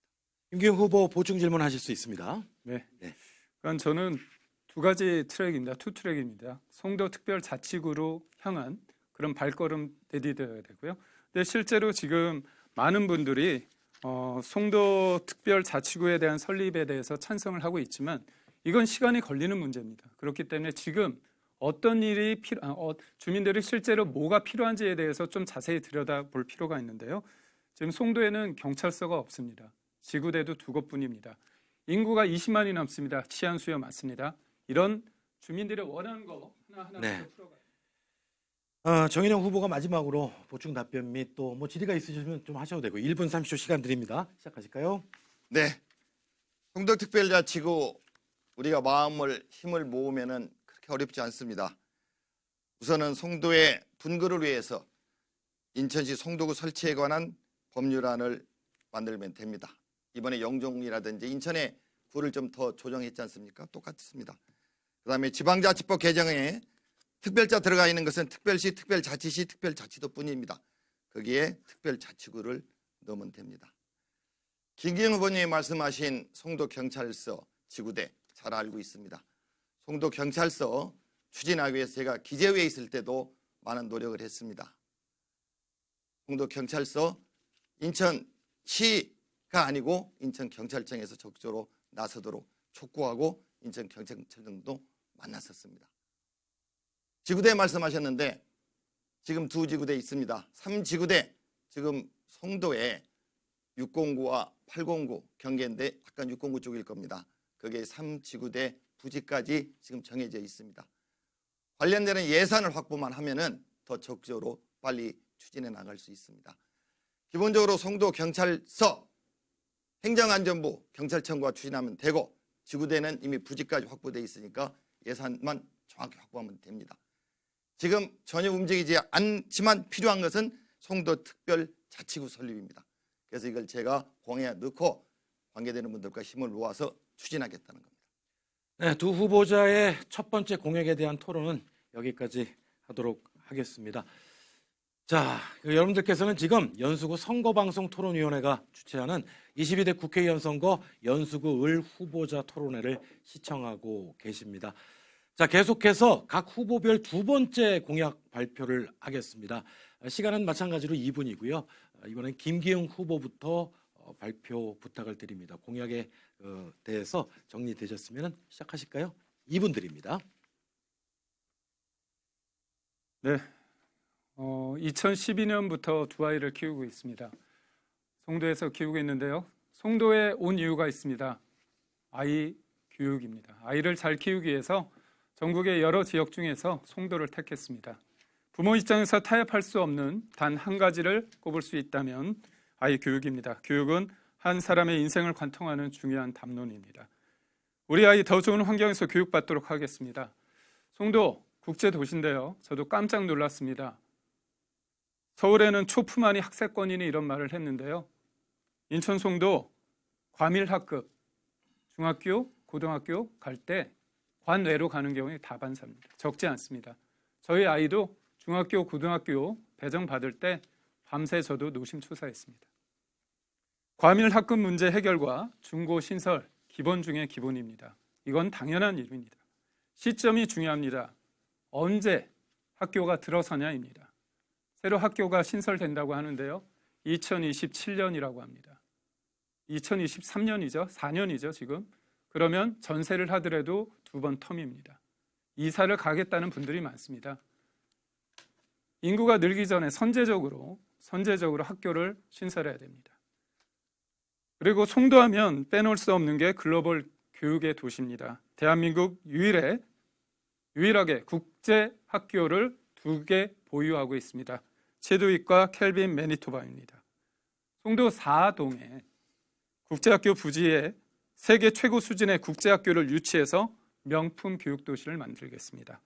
김기웅 후보 보충 질문하실 수 있습니다.
네.
네.
그러니까 저는 두 가지 트랙입니다. 투 트랙입니다. 송도특별자치구로 향한 그런 발걸음 내디뎌야 되고요. 근데 실제로 지금 많은 분들이 송도특별자치구에 대한 설립에 대해서 찬성을 하고 있지만 이건 시간이 걸리는 문제입니다. 그렇기 때문에 지금 어떤 일이 주민들이 실제로 뭐가 필요한지에 대해서 좀 자세히 들여다볼 필요가 있는데요. 지금 송도에는 경찰서가 없습니다. 지구대도 2곳뿐입니다. 인구가 20만이 넘습니다. 치안 수요 많습니다. 이런 주민들의 원하는 거 하나하나
네.
풀어가요.
정인영 후보가 마지막으로 보충 답변 및 또 뭐 질의가 있으시면 좀 하셔도 되고 1분 30초 시간 드립니다. 시작하실까요?
네. 송도특별자치구 우리가 힘을 모으면은 그렇게 어렵지 않습니다. 우선은 송도의 분구를 위해서 인천시 송도구 설치에 관한 법률안을 만들면 됩니다. 이번에 영종이라든지 인천의 구를 좀 더 조정했지 않습니까? 똑같습니다. 그다음에 지방자치법 개정에 특별자 들어가 있는 것은 특별시, 특별자치시, 특별자치도뿐입니다. 거기에 특별자치구를 넣으면 됩니다. 김기웅 후보님이 말씀하신 송도경찰서 지구대 잘 알고 있습니다. 송도경찰서 추진하기 위해서 제가 기재위에 있을 때도 많은 노력을 했습니다. 송도경찰서 인천시가 아니고 인천경찰청에서 적극적으로 나서도록 촉구하고 인천경찰청도 만났었습니다. 지구대 말씀하셨는데 지금 두 지구대 있습니다. 3지구대 지금 송도에 609와 809 경계인데 약간 609 쪽일 겁니다. 그게 3지구대 부지까지 지금 정해져 있습니다. 관련되는 예산을 확보만 하면은 더 적극적으로 빨리 추진해 나갈 수 있습니다. 기본적으로 송도 경찰서 행정안전부 경찰청과 추진하면 되고 지구대는 이미 부지까지 확보되어 있으니까 예산만 정확히 확보하면 됩니다. 지금 전혀 움직이지 않지만 필요한 것은 송도 특별자치구 설립입니다. 그래서 이걸 제가 공에 넣고 관계되는 분들과 힘을 모아서 추진하겠다는 겁니다.
네, 두 후보자의 첫 번째 공약에 대한 토론은 여기까지 하도록 하겠습니다. 자, 여러분들께서는 지금 연수구 선거방송토론위원회가 주최하는 22대 국회의원 선거 연수구 을 후보자 토론회를 시청하고 계십니다. 자, 계속해서 각 후보별 두 번째 공약 발표를 하겠습니다. 시간은 마찬가지로 2분이고요. 이번엔 김기웅 후보부터 발표 부탁을 드립니다. 공약에 대해서 정리되셨으면 시작하실까요? 2분 드립니다.
네, 2012년부터 두 아이를 키우고 있습니다. 송도에서 키우고 있는데요. 송도에 온 이유가 있습니다. 아이 교육입니다. 아이를 잘 키우기 위해서 전국의 여러 지역 중에서 송도를 택했습니다. 부모 입장에서 타협할 수 없는 단 한 가지를 꼽을 수 있다면 아이 교육입니다. 교육은 한 사람의 인생을 관통하는 중요한 담론입니다. 우리 아이 더 좋은 환경에서 교육받도록 하겠습니다. 송도 국제도시인데요. 저도 깜짝 놀랐습니다. 서울에는 초품안이 학세권이니 이런 말을 했는데요. 인천 송도 과밀학급 중학교, 고등학교 갈 때 관외로 가는 경우에 다반사입니다. 적지 않습니다. 저희 아이도 중학교, 고등학교 배정 받을 때 밤새 저도 노심초사했습니다. 과밀학급 문제 해결과 중고 신설 기본 중의 기본입니다. 이건 당연한 일입니다. 시점이 중요합니다. 언제 학교가 들어서냐입니다. 새로 학교가 신설된다고 하는데요. 2027년이라고 합니다. 2023년이죠. 4년이죠, 지금. 그러면 전세를 하더라도 2번 텀입니다. 이사를 가겠다는 분들이 많습니다. 인구가 늘기 전에 선제적으로 학교를 신설해야 됩니다. 그리고 송도하면 빼놓을 수 없는 게 글로벌 교육의 도시입니다. 대한민국 유일하게 국제 학교를 2개 보유하고 있습니다. 체드윅과 켈빈 매니토바입니다. 송도 4동에 국제학교 부지에 세계 최고 수준의 국제학교를 유치해서 명품 교육도시를 만들겠습니다.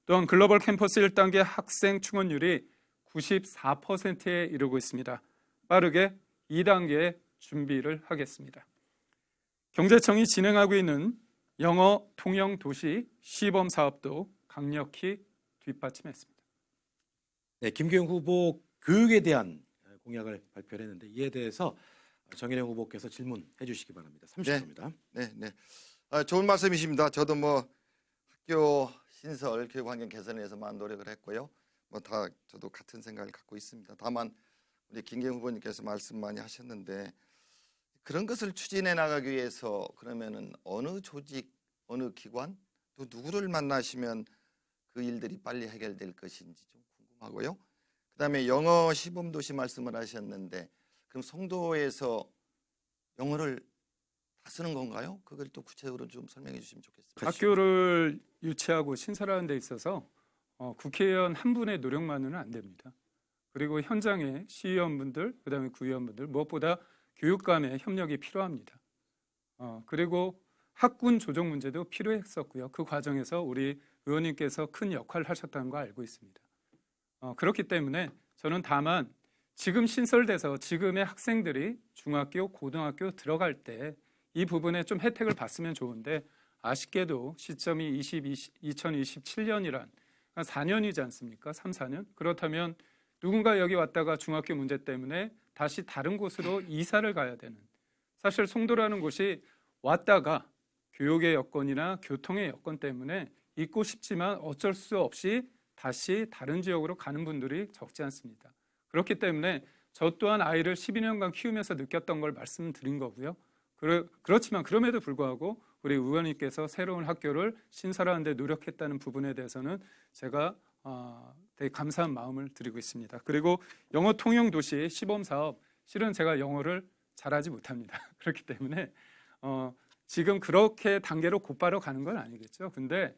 또한 글로벌 캠퍼스 1단계 학생 충원율이 94%에 이르고 있습니다. 빠르게 2단계의 준비를 하겠습니다. 경제청이 진행하고 있는 영어 통영 도시 시범 사업도 강력히 뒷받침했습니다.
네, 김기웅 후보 교육에 대한 공약을 발표를 했는데 이에 대해서 정일영 후보께서 질문해 주시기 바랍니다. 30초입니다.
네. 좋은 말씀이십니다. 저도 학교 신설, 교육 환경 개선에 위해서만 노력을 했고요. 저도 같은 생각을 갖고 있습니다. 다만 우리 김기웅 후보님께서 말씀 많이 하셨는데 그런 것을 추진해 나가기 위해서 그러면은 어느 조직, 어느 기관, 또 누구를 만나시면 그 일들이 빨리 해결될 것인지 좀 궁금하고요. 그다음에 영어 시범도시 말씀을 하셨는데 그럼 송도에서 영어를 다 쓰는 건가요? 그걸 또 구체적으로 좀 설명해 주시면 좋겠습니다.
학교를 유치하고 신설하는 데 있어서 국회의원 한 분의 노력만으로는 안 됩니다. 그리고 현장의 시의원분들, 그다음에 구의원분들 무엇보다 교육 간의 협력이 필요합니다. 그리고 학군 조정 문제도 필요했었고요. 그 과정에서 우리 의원님께서 큰 역할을 하셨다는 거 알고 있습니다. 그렇기 때문에 저는 다만 지금 신설돼서 지금의 학생들이 중학교, 고등학교 들어갈 때 이 부분에 좀 혜택을 봤으면 좋은데 아쉽게도 시점이 2027년이란 4년이지 않습니까? 3, 4년? 그렇다면 누군가 여기 왔다가 중학교 문제 때문에 다시 다른 곳으로 이사를 가야 되는, 사실 송도라는 곳이 왔다가 교육의 여건이나 교통의 여건 때문에 있고 싶지만 어쩔 수 없이 다시 다른 지역으로 가는 분들이 적지 않습니다. 그렇기 때문에 저 또한 아이를 12년간 키우면서 느꼈던 걸 말씀드린 거고요. 그렇지만 그럼에도 불구하고 우리 의원님께서 새로운 학교를 신설하는 데 노력했다는 부분에 대해서는 제가 되게 감사한 마음을 드리고 있습니다. 그리고 영어 통용 도시 시범 사업, 실은 제가 영어를 잘하지 못합니다. 그렇기 때문에 지금 그렇게 단계로 곧바로 가는 건 아니겠죠. 근데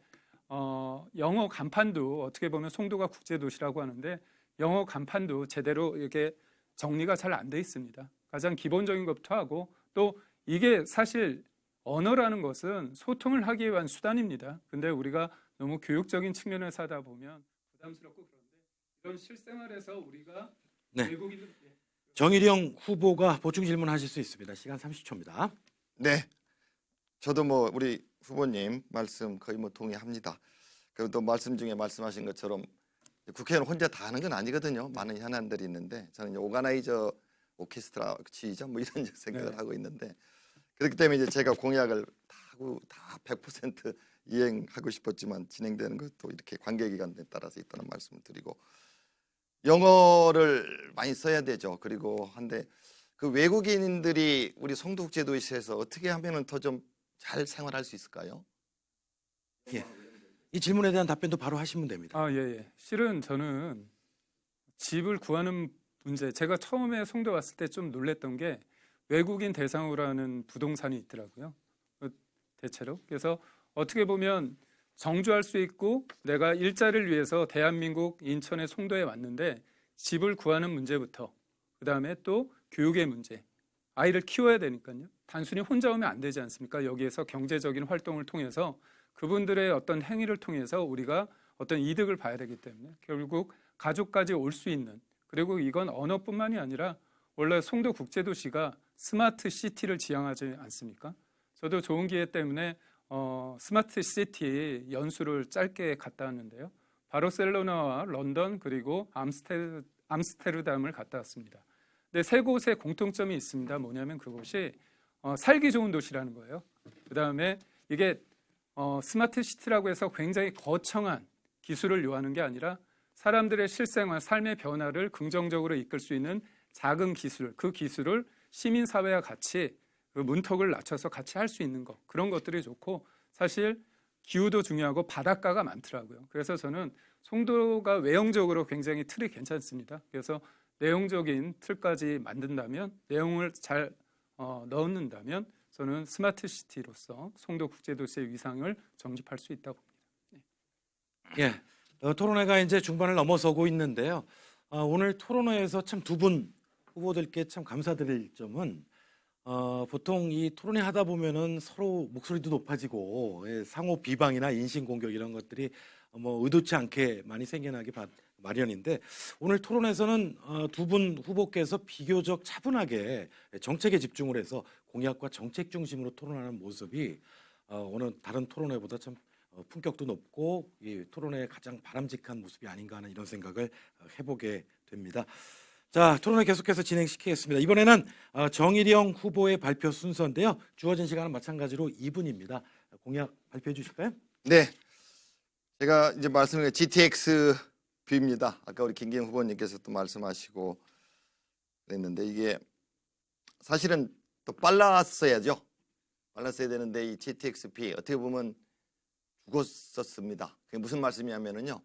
영어 간판도 어떻게 보면 송도가 국제도시라고 하는데 영어 간판도 제대로 이렇게 정리가 잘 안 돼 있습니다. 가장 기본적인 것부터 하고, 또 이게 사실 언어라는 것은 소통을 하기 위한 수단입니다. 근데 우리가 너무 교육적인 측면에서 하다 보면 부담스럽고, 그런데 이런 실생활에서 우리가
네.
외국인들
정일영 후보가 보충 질문하실 수 있습니다. 시간 30초입니다.
네, 저도 뭐 우리 후보님 말씀 거의 뭐 동의합니다. 그리고 또 말씀 중에 말씀하신 것처럼 국회의원 혼자 다 하는 건 아니거든요. 많은 현안들이 있는데 저는 이제 오가나이저 오케스트라 지휘자 뭐 이런 생각을
네.
하고 있는데, 그렇기 때문에 이제 제가 공약을 다 하고 다 100% 이행하고 싶었지만 진행되는 것도 이렇게 관계기관에 따라서 있다는 말씀을 드리고, 영어를 많이 써야 되죠. 그리고 한데 그 외국인들이 우리 송도국제도시에서 어떻게 하면은 더 좀 잘 생활할 수 있을까요?
예. 이 질문에 대한 답변도 바로 하시면 됩니다.
예. 실은 저는 집을 구하는 문제, 제가 처음에 송도 왔을 때 좀 놀랬던 게 외국인 대상으로 하는 부동산이 있더라고요. 대체로. 그래서 어떻게 보면 정주할 수 있고, 내가 일자리를 위해서 대한민국 인천의 송도에 왔는데 집을 구하는 문제부터, 그다음에 또 교육의 문제, 아이를 키워야 되니까요. 단순히 혼자 오면 안 되지 않습니까? 여기에서 경제적인 활동을 통해서 그분들의 어떤 행위를 통해서 우리가 어떤 이득을 봐야 되기 때문에 결국 가족까지 올 수 있는, 그리고 이건 언어뿐만이 아니라 원래 송도 국제도시가 스마트 시티를 지향하지 않습니까? 저도 좋은 기회 때문에 스마트 시티 연수를 짧게 갔다 왔는데요. 바르셀로나와 런던 그리고 암스테르담을 갔다 왔습니다. 근데 세 곳에 공통점이 있습니다. 뭐냐면 그곳이 살기 좋은 도시라는 거예요. 그다음에 이게 스마트 시티라고 해서 굉장히 거창한 기술을 요하는 게 아니라 사람들의 실생활, 삶의 변화를 긍정적으로 이끌 수 있는 작은 기술, 그 기술을 시민사회와 같이 그 문턱을 낮춰서 같이 할 수 있는 것, 그런 것들이 좋고, 사실 기후도 중요하고 바닷가가 많더라고요. 그래서 저는 송도가 외형적으로 굉장히 틀이 괜찮습니다. 그래서 내용적인 틀까지 만든다면, 내용을 잘 넣는다면 저는 스마트 시티로서 송도 국제도시의 위상을 정립할 수 있다고 봅니다.
예. 토론회가 이제 중반을 넘어서고 있는데요. 오늘 토론회에서 참 두 분 후보들께 참 감사드릴 점은 보통 이 토론회 하다 보면은 서로 목소리도 높아지고 상호 비방이나 인신 공격 이런 것들이 뭐 의도치 않게 많이 생겨나기 마련인데, 오늘 토론에서는 두 분 후보께서 비교적 차분하게 정책에 집중을 해서 공약과 정책 중심으로 토론하는 모습이 오늘 다른 토론회보다 참 품격도 높고 이 토론회의 가장 바람직한 모습이 아닌가 하는 이런 생각을 해보게 됩니다. 자, 토론회 계속해서 진행시키겠습니다. 이번에는 정일영 후보의 발표 순서인데요. 주어진 시간은 마찬가지로 2분입니다. 공약 발표해 주실까요?
네, 제가 이제 말씀드린 GTX B입니다. 아까 우리 김기현 후보님께서 또 말씀하시고 그랬는데, 이게 사실은 또 빨랐어야죠. 빨랐어야 되는데 이 GTX B 어떻게 보면 죽었었습니다. 그게 무슨 말씀이냐면은요,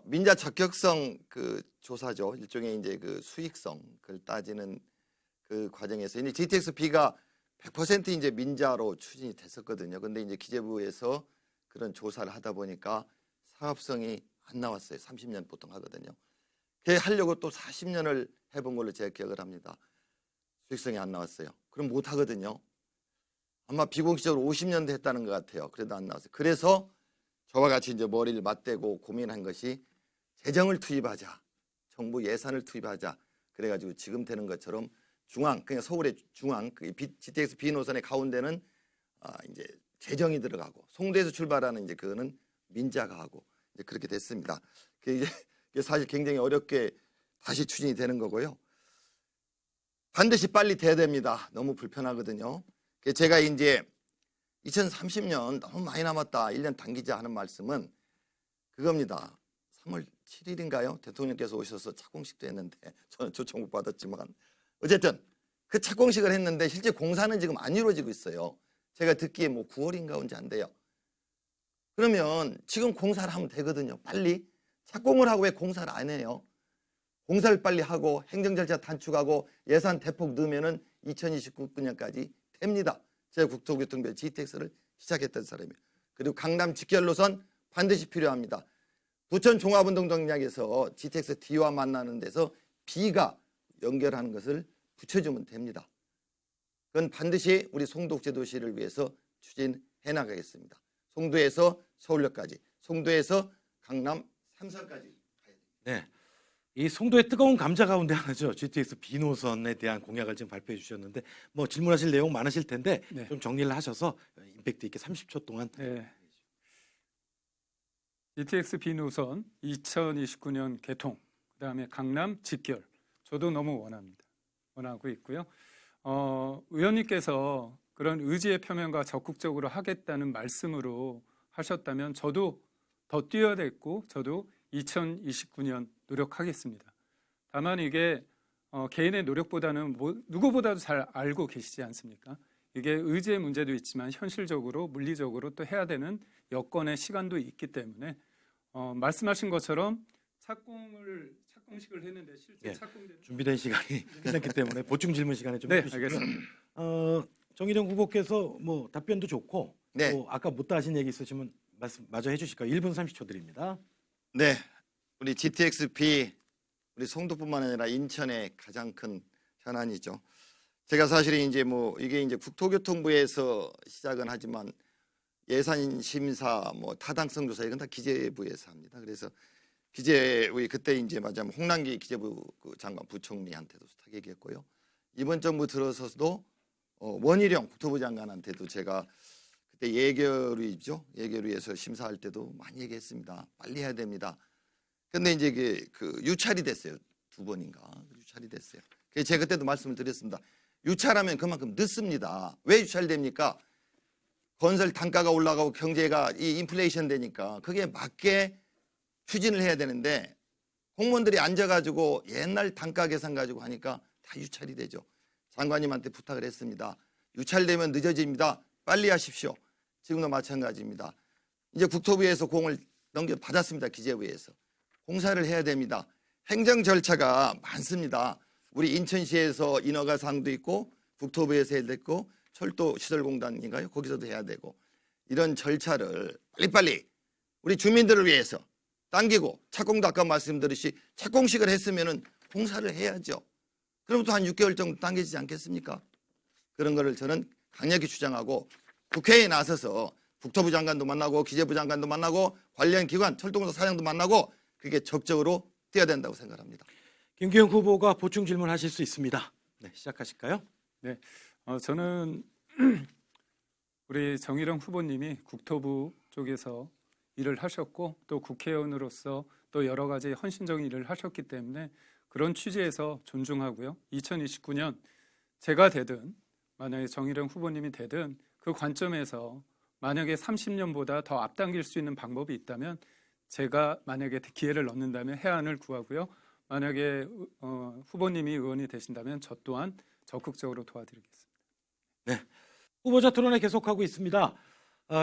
민자 적격성 그 조사죠. 일종의 이제 그 수익성 그걸 따지는 그 과정에서 이제 GTX B가 100% 이제 민자로 추진이 됐었거든요. 근데 이제 기재부에서 그런 조사를 하다 보니까 사업성이 안 나왔어요. 30년 보통 하거든요. 그게 하려고 또 40년을 해본 걸로 제가 기억을 합니다. 수익성이 안 나왔어요. 그럼 못 하거든요. 아마 비공식적으로 50년도 했다는 것 같아요. 그래도 안 나왔어요. 그래서 저와 같이 이제 머리를 맞대고 고민한 것이 재정을 투입하자, 정부 예산을 투입하자. 그래가지고 지금 되는 것처럼 중앙, 그냥 서울의 중앙, 그 GTX B 노선의 가운데는 이제 재정이 들어가고, 송도에서 출발하는 이제 그거는 민자가 하고 이제 그렇게 됐습니다. 그게 사실 굉장히 어렵게 다시 추진이 되는 거고요. 반드시 빨리 돼야 됩니다. 너무 불편하거든요. 제가 이제 2030년 너무 많이 남았다, 1년 당기자 하는 말씀은 그겁니다. 3월 7일인가요? 대통령께서 오셔서 착공식도 했는데 저는 초청 못 받았지만 어쨌든 그 착공식을 했는데 실제 공사는 지금 안 이루어지고 있어요. 제가 듣기에 뭐 9월인가 언제 안 돼요. 그러면 지금 공사를 하면 되거든요. 빨리. 착공을 하고 왜 공사를 안 해요? 공사를 빨리 하고 행정 절차 단축하고 예산 대폭 넣으면은 2029년까지 됩니다. 제가 국토교통부 GTX를 시작했던 사람이에요. 그리고 강남 직결 노선 반드시 필요합니다. 부천 종합운동장역에서 GTX D와 만나는 데서 B가 연결하는 것을 붙여주면 됩니다. 그건 반드시 우리 송도국제도시를 위해서 추진해 나가겠습니다. 송도에서 서울역까지, 송도에서 강남 3선까지 가야 됩니다.
네. 이 송도의 뜨거운 감자 가운데 하나죠. GTX B 노선에 대한 공약을 지금 발표해 주셨는데 뭐 질문하실 내용 많으실 텐데
네.
좀 정리를 하셔서 임팩트 있게 30초 동안.
네. GTX B 노선 2029년 개통, 그다음에 강남 직결. 저도 너무 원하고 있고요. 의원님께서 그런 의지의 표명과 적극적으로 하겠다는 말씀으로 하셨다면 저도 더 뛰어야 됐고 저도 2029년 노력하겠습니다. 다만 이게 개인의 노력보다는 누구보다도 잘 알고 계시지 않습니까? 이게 의지의 문제도 있지만 현실적으로 물리적으로 또 해야 되는 여건의 시간도 있기 때문에 말씀하신 것처럼 착공식을 했는데 실제
네,
착공되는
준비된 시간이 끝났기 때문에 보충 질문 시간에 좀
네,
해주시고요.
알겠습니다.
정일영 후보께서 뭐 답변도 좋고
네.
또 아까 못다 하신 얘기 있으시면 말씀 마저 해주실까요? 1분 30초 드립니다.
네, 우리 GTX-B 우리 송도뿐만 아니라 인천의 가장 큰 현안이죠. 제가 사실은 이제 뭐 이게 이제 국토교통부에서 시작은 하지만 예산 심사, 뭐 타당성 조사 이건 다 기재부에서 합니다. 그래서 우리 그때 이제 맞아면 홍남기 기재부 그 장관 부총리한테도 수탁 얘기했고요. 이번 정부 들어서도 원희룡 국토부 장관한테도 제가 그때 예결위에서 심사할 때도 많이 얘기했습니다. 빨리 해야 됩니다. 근데 이제 그 유찰이 됐어요. 2번인가 유찰이 됐어요. 그래서 제가 그때도 말씀을 드렸습니다. 유찰하면 그만큼 늦습니다. 왜 유찰됩니까? 건설 단가가 올라가고 경제가 이 인플레이션 되니까 그게 맞게 추진을 해야 되는데 공무원들이 앉아가지고 옛날 단가 계산 가지고 하니까 다 유찰이 되죠. 장관님한테 부탁을 했습니다. 유찰되면 늦어집니다. 빨리 하십시오. 지금도 마찬가지입니다. 이제 국토부에서 공을 넘겨받았습니다. 기재부에서. 공사를 해야 됩니다. 행정 절차가 많습니다. 우리 인천시에서 인허가상도 있고 국토부에서 해야 되고 철도시설공단인가요? 거기서도 해야 되고 이런 절차를 빨리빨리 우리 주민들을 위해서 당기고 착공도 아까 말씀드렸듯이 착공식을 했으면은 공사를 해야죠. 그럼부터 한 6개월 정도 당겨지지 않겠습니까? 그런 거를 저는 강력히 주장하고 국회에 나서서 국토부 장관도 만나고 기재부 장관도 만나고 관련 기관 철도공사 사장도 만나고 그게 적극적으로 뛰어야 된다고 생각합니다.
김기현 후보가 보충 질문하실 수 있습니다. 네, 시작하실까요?
네, 저는 우리 정일영 후보님이 국토부 쪽에서 일을 하셨고 또 국회의원으로서 또 여러 가지 헌신적인 일을 하셨기 때문에 그런 취지에서 존중하고요. 2029년 제가 되든 만약에 정일영 후보님이 되든 그 관점에서 만약에 30년보다 더 앞당길 수 있는 방법이 있다면 제가 만약에 기회를 얻는다면 해안을 구하고요. 만약에 후보님이 의원이 되신다면 저 또한 적극적으로 도와드리겠습니다.
네, 후보자 토론회 계속하고 있습니다.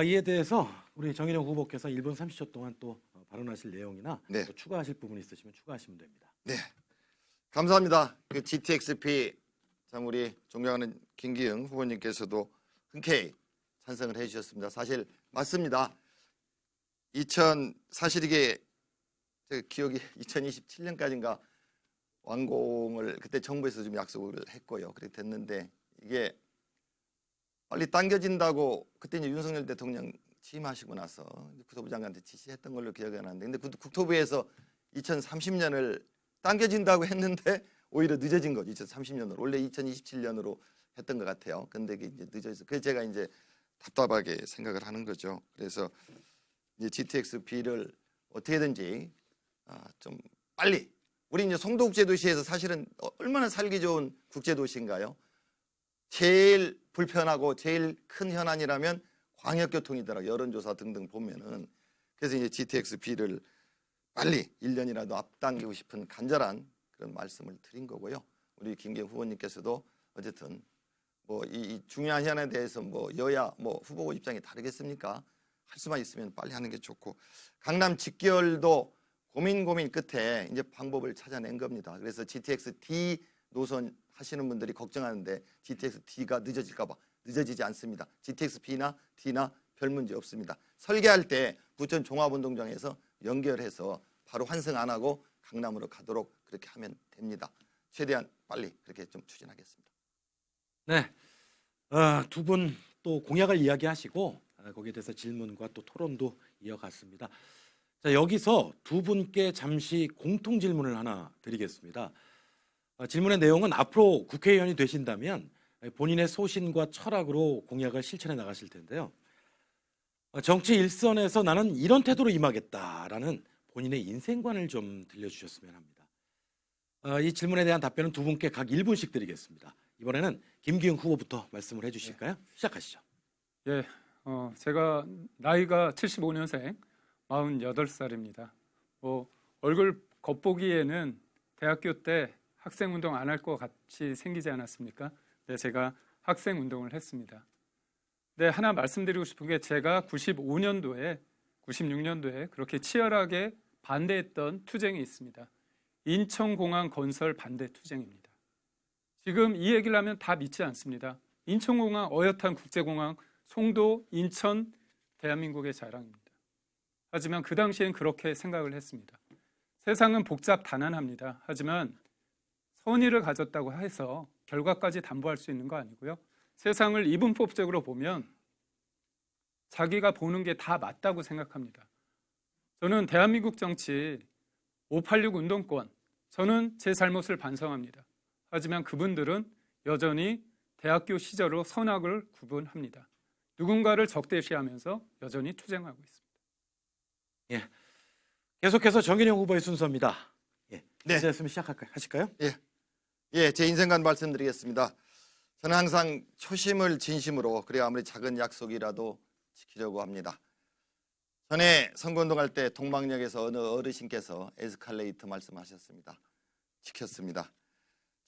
이에 대해서 우리 정일영 후보께서 1분 30초 동안 또 발언하실 내용이나
네.
또 추가하실 부분 있으시면 추가하시면 됩니다.
네, 감사합니다. 그 GTX-B 참 우리 존경하는 김기현 후보님께서도 흔쾌히 찬성을 해주셨습니다. 사실 맞습니다. 사실 이게 제 기억이 2027년까지인가 완공을 그때 정부에서 좀 약속을 했고요. 그렇게 됐는데 이게 빨리 당겨진다고 그때 이제 윤석열 대통령 취임하시고 나서 국토부 장관한테 지시했던 걸로 기억이 나는데 근데 국토부에서 2030년을 당겨진다고 했는데 오히려 늦어진 거죠. 2030년으로 원래 2027년으로 했던 것 같아요. 근데 이게 이제 늦어져서 그래서 제가 이제 답답하게 생각을 하는 거죠. 그래서 이제 GTX-B를 어떻게든지 좀 빨리 우리 이제 송도국제도시에서 사실은 얼마나 살기 좋은 국제도시인가요? 제일 불편하고 제일 큰 현안이라면 광역교통이더라고요. 여론조사 등등 보면은. 그래서 이제 GTX-B를 빨리 1년이라도 앞당기고 싶은 간절한 그런 말씀을 드린 거고요. 우리 김기현 후보님께서도 어쨌든 뭐 이 중요한 현안에 대해서 뭐 여야 뭐 후보 입장이 다르겠습니까? 할 수만 있으면 빨리 하는 게 좋고 강남 직결도 고민 끝에 이제 방법을 찾아낸 겁니다. 그래서 GTX-D 노선 하시는 분들이 걱정하는데 GTX-D가 늦어질까 봐 늦어지지 않습니다. GTX-B나 D나 별 문제 없습니다. 설계할 때 부천 종합운동장에서 연결해서 바로 환승 안 하고 강남으로 가도록 그렇게 하면 됩니다. 최대한 빨리 그렇게 좀 추진하겠습니다.
네, 두 분 또 공약을 이야기하시고 거기에 대해서 질문과 또 토론도 이어갔습니다. 자, 여기서 두 분께 잠시 공통 질문을 하나 드리겠습니다. 질문의 내용은 앞으로 국회의원이 되신다면 본인의 소신과 철학으로 공약을 실천해 나가실 텐데요. 정치 일선에서 나는 이런 태도로 임하겠다라는 본인의 인생관을 좀 들려주셨으면 합니다. 이 질문에 대한 답변은 두 분께 각 1분씩 드리겠습니다. 이번에는 김기현 후보부터 말씀을 해주실까요? 시작하시죠.
예, 제가 나이가 75년생 48살입니다. 얼굴 겉보기에는 대학교 때 학생운동 안 할 것 같이 생기지 않았습니까? 네, 제가 학생운동을 했습니다. 네, 하나 말씀드리고 싶은 게 제가 96년도에 그렇게 치열하게 반대했던 투쟁이 있습니다. 인천공항 건설 반대 투쟁입니다. 지금 이 얘기를 하면 다 믿지 않습니다. 인천공항, 어엿한 국제공항, 송도, 인천, 대한민국의 자랑입니다. 하지만 그 당시엔 그렇게 생각을 했습니다. 세상은 복잡 단안합니다. 하지만 선의를 가졌다고 해서 결과까지 담보할 수 있는 거 아니고요. 세상을 이분법적으로 보면 자기가 보는 게 다 맞다고 생각합니다. 저는 대한민국 정치 586 운동권, 저는 제 잘못을 반성합니다. 하지만 그분들은 여전히 대학교 시절로 선악을 구분합니다. 누군가를 적대시하면서 여전히 투쟁하고 있습니다.
예, 계속해서 정인영 후보의 순서입니다. 예,
네.
말씀 시작하실까요?
예, 제 인생관 말씀드리겠습니다. 저는 항상 초심을 진심으로, 그래야 아무리 작은 약속이라도 지키려고 합니다. 전에 선거운동할 때 동방역에서 어느 어르신께서 에스컬레이터 말씀하셨습니다. 지켰습니다.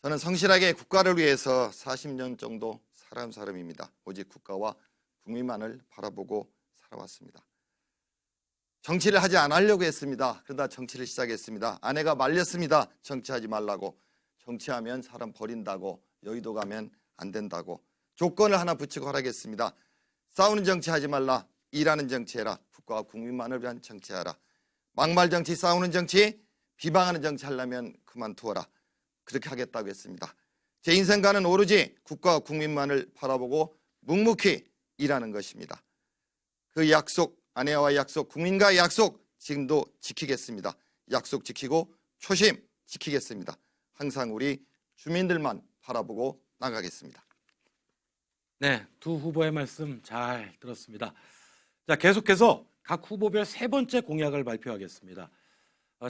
저는 성실하게 국가를 위해서 40년 정도 살아온 사람입니다. 오직 국가와 국민만을 바라보고 살아왔습니다. 정치를 하지 않으려고 했습니다. 그러다 정치를 시작했습니다. 아내가 말렸습니다. 정치하지 말라고. 정치하면 사람 버린다고, 여의도 가면 안 된다고. 조건을 하나 붙이고 하라겠습니다. 싸우는 정치하지 말라. 일하는 정치해라. 국가와 국민만을 위한 정치하라. 막말 정치, 싸우는 정치, 비방하는 정치 하려면 그만두어라. 그렇게 하겠다고 했습니다. 제 인생관은 오로지 국가와 국민만을 바라보고 묵묵히 일하는 것입니다. 그 약속, 아내와의 약속, 국민과의 약속 지금도 지키겠습니다. 약속 지키고 초심 지키겠습니다. 항상 우리 주민들만 바라보고 나가겠습니다.
네, 두 후보의 말씀 잘 들었습니다. 자, 계속해서 각 후보별 세 번째 공약을 발표하겠습니다.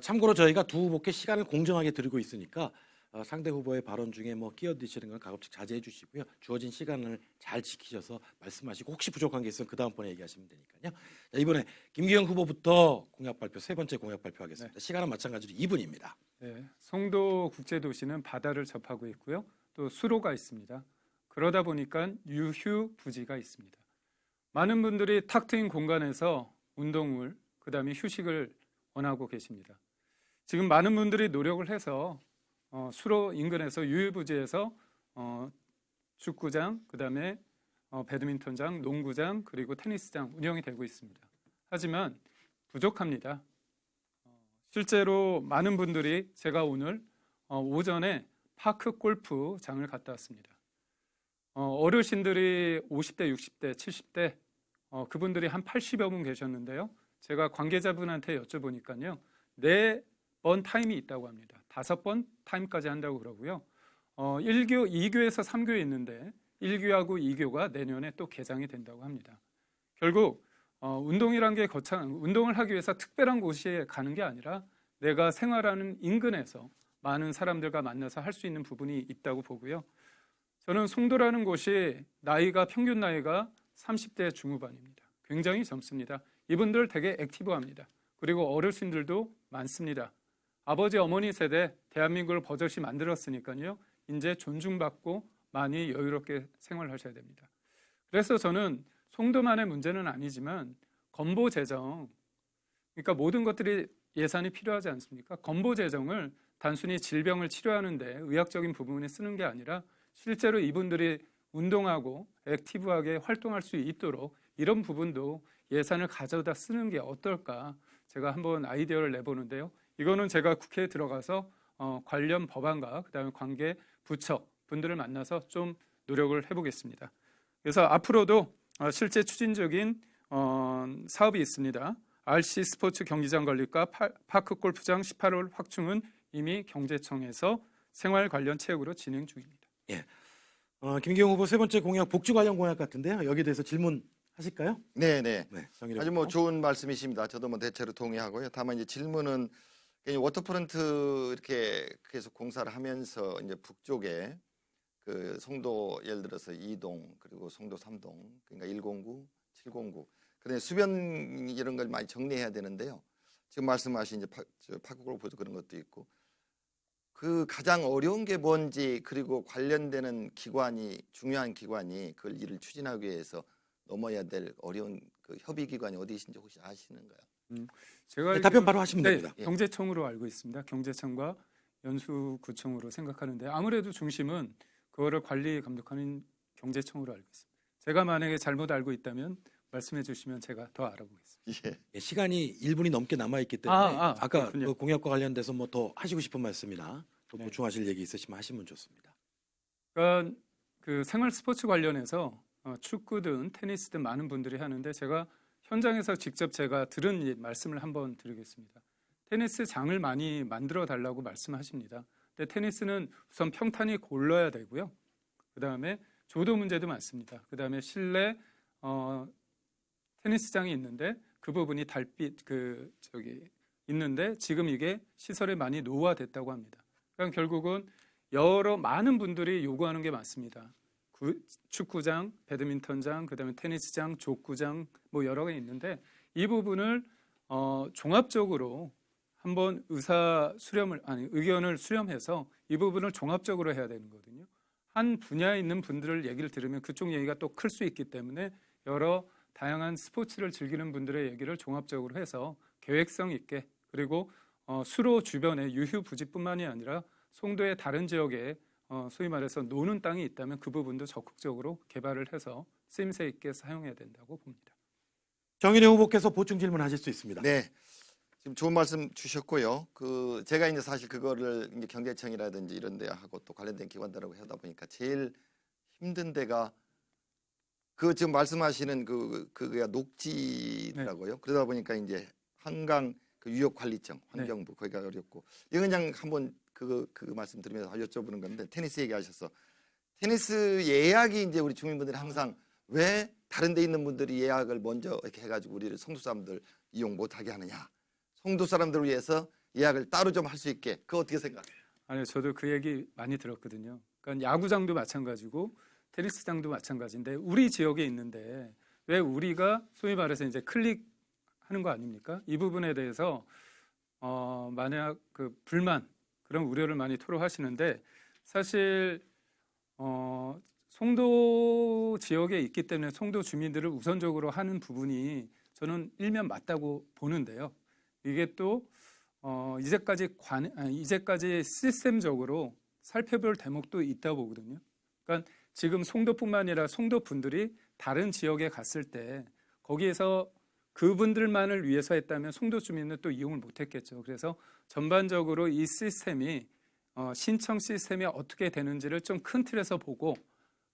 참고로 저희가 두 후보께 시간을 공정하게 드리고 있으니까 상대 후보의 발언 중에 끼어드시는 건 가급적 자제해 주시고요. 주어진 시간을 잘 지키셔서 말씀하시고 혹시 부족한 게 있으면 그 다음번에 얘기하시면 되니까요. 자, 이번에 김기현 후보부터 공약 발표, 세 번째 공약 발표하겠습니다. 네. 시간은 마찬가지로 2분입니다.
네, 송도 국제도시는 바다를 접하고 있고요. 또 수로가 있습니다. 그러다 보니까 유휴부지가 있습니다. 많은 분들이 탁 트인 공간에서 운동을, 그 다음에 휴식을 원하고 계십니다. 지금 많은 분들이 노력을 해서 수로 인근에서 유휴부지에서 축구장, 그 다음에 배드민턴장, 농구장, 그리고 테니스장 운영이 되고 있습니다. 하지만 부족합니다. 실제로 많은 분들이, 제가 오늘 오전에 파크 골프장을 갔다 왔습니다. 어르신들이 50대, 60대, 70대 그분들이 한 80여 분 계셨는데요. 제가 관계자분한테 여쭤보니까요. 4번 타임이 있다고 합니다. 5번 타임까지 한다고 그러고요. 1교, 2교에서 3교에 있는데 1교하고 2교가 내년에 또 개장이 된다고 합니다. 결국 운동이란 게 운동을 하기 위해서 특별한 곳에 가는 게 아니라 내가 생활하는 인근에서 많은 사람들과 만나서 할 수 있는 부분이 있다고 보고요. 저는 송도라는 곳이 평균 나이가 30대 중후반입니다. 굉장히 젊습니다. 이분들 되게 액티브합니다. 그리고 어르신들도 많습니다. 아버지, 어머니 세대 대한민국을 버젓이 만들었으니까요. 이제 존중받고 많이 여유롭게 생활하셔야 됩니다. 그래서 저는 송도만의 문제는 아니지만 건보 재정, 그러니까 모든 것들이 예산이 필요하지 않습니까? 건보 재정을 단순히 질병을 치료하는데 의학적인 부분에 쓰는 게 아니라 실제로 이분들이 운동하고 액티브하게 활동할 수 있도록 이런 부분도 예산을 가져다 쓰는 게 어떨까 제가 한번 아이디어를 내보는데요. 이거는 제가 국회에 들어가서 관련 법안과 그다음에 관계 부처 분들을 만나서 좀 노력을 해보겠습니다. 그래서 앞으로도 실제 추진적인 사업이 있습니다. RC 스포츠 경기장 건립과 파크 골프장 18홀 확충은 이미 경제청에서 생활 관련 체육으로 진행 중입니다.
예. 김기용 후보 세 번째 공약 복지 관련 공약 같은데요. 여기에 대해서 질문하실까요?
네.
네. 정의령
아주 뭐
후보.
좋은 말씀이십니다. 저도 뭐 대체로 동의하고요. 다만 이제 질문은 워터프런트 이렇게 계속 공사를 하면서 이제 북쪽에 그 송도 예를 들어서 2동 그리고 송도 3동 그러니까 109, 709 그다음에 수변 이런 걸 많이 정리해야 되는데요. 지금 말씀하신 이제 파크골프도 그런 것도 있고 그 가장 어려운 게 뭔지 그리고 관련되는 기관이 중요한 기관이 그걸 일을 추진하기 위해서 넘어야 될 어려운 그 협의 기관이 어디신지 혹시 아시는가요?
제가
네, 답변 바로 하시면 됩니다.
네, 경제청으로 알고 있습니다. 경제청과 연수구청으로 생각하는데 아무래도 중심은 그거를 관리 감독하는 경제청으로 알고 있습니다. 제가 만약에 잘못 알고 있다면 말씀해 주시면 제가 더 알아보겠습니다.
예.
예, 시간이 1분이 넘게 남아있기 때문에 아까
그렇군요.
그 공약과 관련돼서 뭐 더 하시고 싶은 말씀이나 또
네.
보충하실 얘기 있으시면 하시면 좋습니다.
그러니까 그 생활 스포츠 관련해서 축구든 테니스든 많은 분들이 하는데 제가 현장에서 직접 제가 들은 말씀을 한번 드리겠습니다. 테니스 장을 많이 만들어 달라고 말씀하십니다. 근데 테니스는 우선 평탄이 골라야 되고요. 그 다음에 조도 문제도 많습니다. 그 다음에 실내 테니스장이 있는데 그 부분이 달빛 있는데 지금 이게 시설에 많이 노후화됐다고 합니다. 그러니까 결국은 많은 분들이 요구하는 게 많습니다. 축구장, 배드민턴장, 그다음에 테니스장, 족구장 뭐 여러 개 있는데 이 부분을 종합적으로 한번 의견을 수렴해서 이 부분을 종합적으로 해야 되는 거거든요. 한 분야에 있는 분들을 얘기를 들으면 그쪽 얘기가 또 클 수 있기 때문에 여러 다양한 스포츠를 즐기는 분들의 얘기를 종합적으로 해서 계획성 있게 그리고 수로 주변에 유휴 부지뿐만이 아니라 송도의 다른 지역에 소위 말해서 노는 땅이 있다면 그 부분도 적극적으로 개발을 해서 쓰임새 있게 사용해야 된다고 봅니다.
정의령 후보께서 보충 질문하실 수 있습니다.
네. 지금 좋은 말씀 주셨고요. 제가 이제 사실 그거를 이제 경제청이라든지 이런 데하고 또 관련된 기관들하고 하다 보니까 제일 힘든 데가 지금 말씀하시는 그게 녹지더라고요. 네. 그러다 보니까 이제 한강 유역관리청 환경부 거기가 어렵고 이거 그냥 한번 그 말씀 드리면서 여쭤보는 건데 테니스 얘기하셔서 테니스 예약이 이제 우리 주민분들이 항상 왜 다른 데 있는 분들이 예약을 먼저 이렇게 해가지고 우리를 송도 사람들 이용 못하게 하느냐. 송도 사람들을 위해서 예약을 따로 좀 할 수 있게 그거 어떻게 생각해요?
아니 저도 그 얘기 많이 들었거든요. 그러니까 야구장도 마찬가지고 테니스장도 마찬가지인데 우리 지역에 있는데 왜 우리가 소위 말해서 이제 클릭하는 거 아닙니까? 이 부분에 대해서 만약 그 불만 그런 우려를 많이 토로하시는데 사실 송도 지역에 있기 때문에 송도 주민들을 우선적으로 하는 부분이 저는 일면 맞다고 보는데요. 이게 또 이제까지 시스템적으로 살펴볼 대목도 있다고 보거든요. 그러니까 지금 송도뿐만 아니라 송도 분들이 다른 지역에 갔을 때 거기에서 그분들만을 위해서 했다면 송도 주민은 또 이용을 못했겠죠. 그래서 전반적으로 이 시스템이 신청 시스템이 어떻게 되는지를 좀 큰 틀에서 보고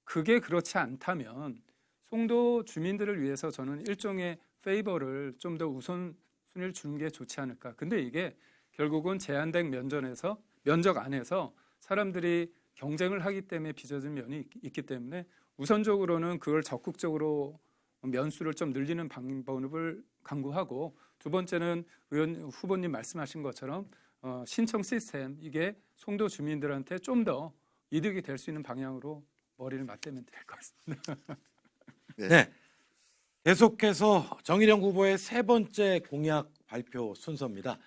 그게 그렇지 않다면 송도 주민들을 위해서 저는 일종의 페이버를 좀 더 우선순위를 주는 게 좋지 않을까. 근데 이게 결국은 제한된 면적 안에서 사람들이 경쟁을 하기 때문에 빚어진 면이 있기 때문에 우선적으로는 그걸 적극적으로 면수를 좀 늘리는 방법을 강구하고 두 번째는 의원 후보님 말씀하신 것처럼 신청 시스템 이게 송도 주민들한테 좀 더 이득이 될 수 있는 방향으로 머리를 맞대면 될 것 같습니다.
네. 계속해서 정의령 후보의 세 번째 공약 발표 순서입니다.